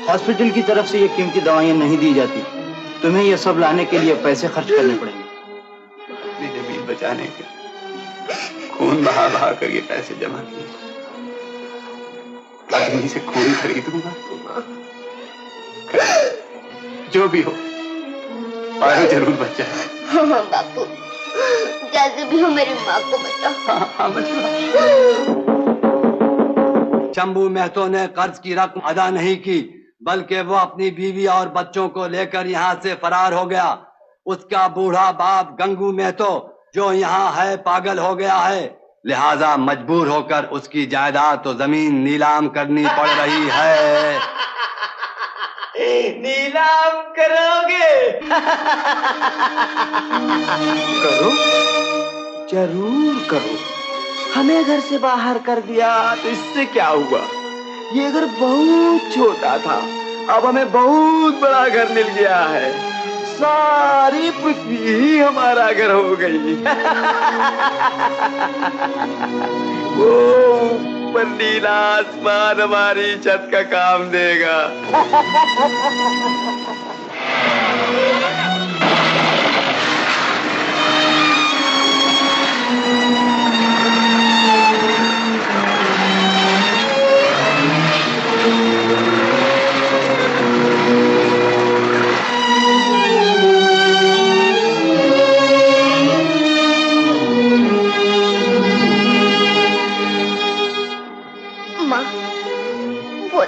Speaker 24: हॉस्पिटल की तरफ से ये कीमती दवाइयाँ नहीं दी जाती। तुम्हें ये सब लाने के लिए पैसे खर्च करने पड़ेंगे।
Speaker 6: अपनी जमीन बचाने के खून बहा बहा कर ये पैसे जमा किए। आदमी से खून खरीदूंगा। जो भी हो पारो जरूर बचा।
Speaker 7: हाँ बापू जैसे भी हो मेरी माँ को बचाओ।
Speaker 6: हाँ
Speaker 25: शंभू महतो ने कर्ज की रकम अदा नहीं की, बल्कि वो अपनी बीवी और बच्चों को लेकर यहाँ से फरार हो गया। उसका बूढ़ा बाप गंगू महतो जो यहाँ है पागल हो गया है, लिहाजा मजबूर होकर उसकी जायदाद तो जमीन नीलाम करनी पड़ रही है।
Speaker 5: नीलाम करोगे?
Speaker 25: करो, जरूर करो।
Speaker 11: हमें घर से बाहर कर दिया तो इससे क्या हुआ? ये घर बहुत छोटा था, अब हमें बहुत बड़ा घर मिल गया है। सारी पृथ्वी ही हमारा घर हो गई। वो
Speaker 1: ऊपर नीला आसमान हमारी छत का काम देगा।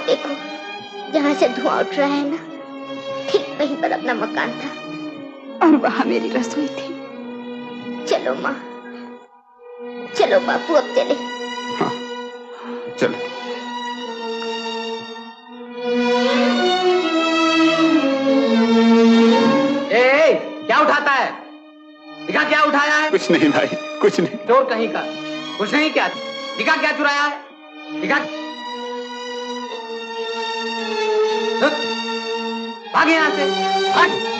Speaker 7: देखो जहाँ से धुआं उठ रहा है ना, ठीक वहीं पर अपना मकान था
Speaker 3: और वहाँ मेरी रसोई थी।
Speaker 7: चलो माँ, चलो बापू अब चले।
Speaker 1: हाँ, चलो।
Speaker 4: ए, क्या उठाता है? दिखा क्या उठाया है?
Speaker 1: कुछ नहीं भाई, कुछ नहीं।
Speaker 4: चोर कहीं का, कुछ नहीं। क्या दिखा क्या चुराया है? दिखा। भाग यहाँ से, भाग।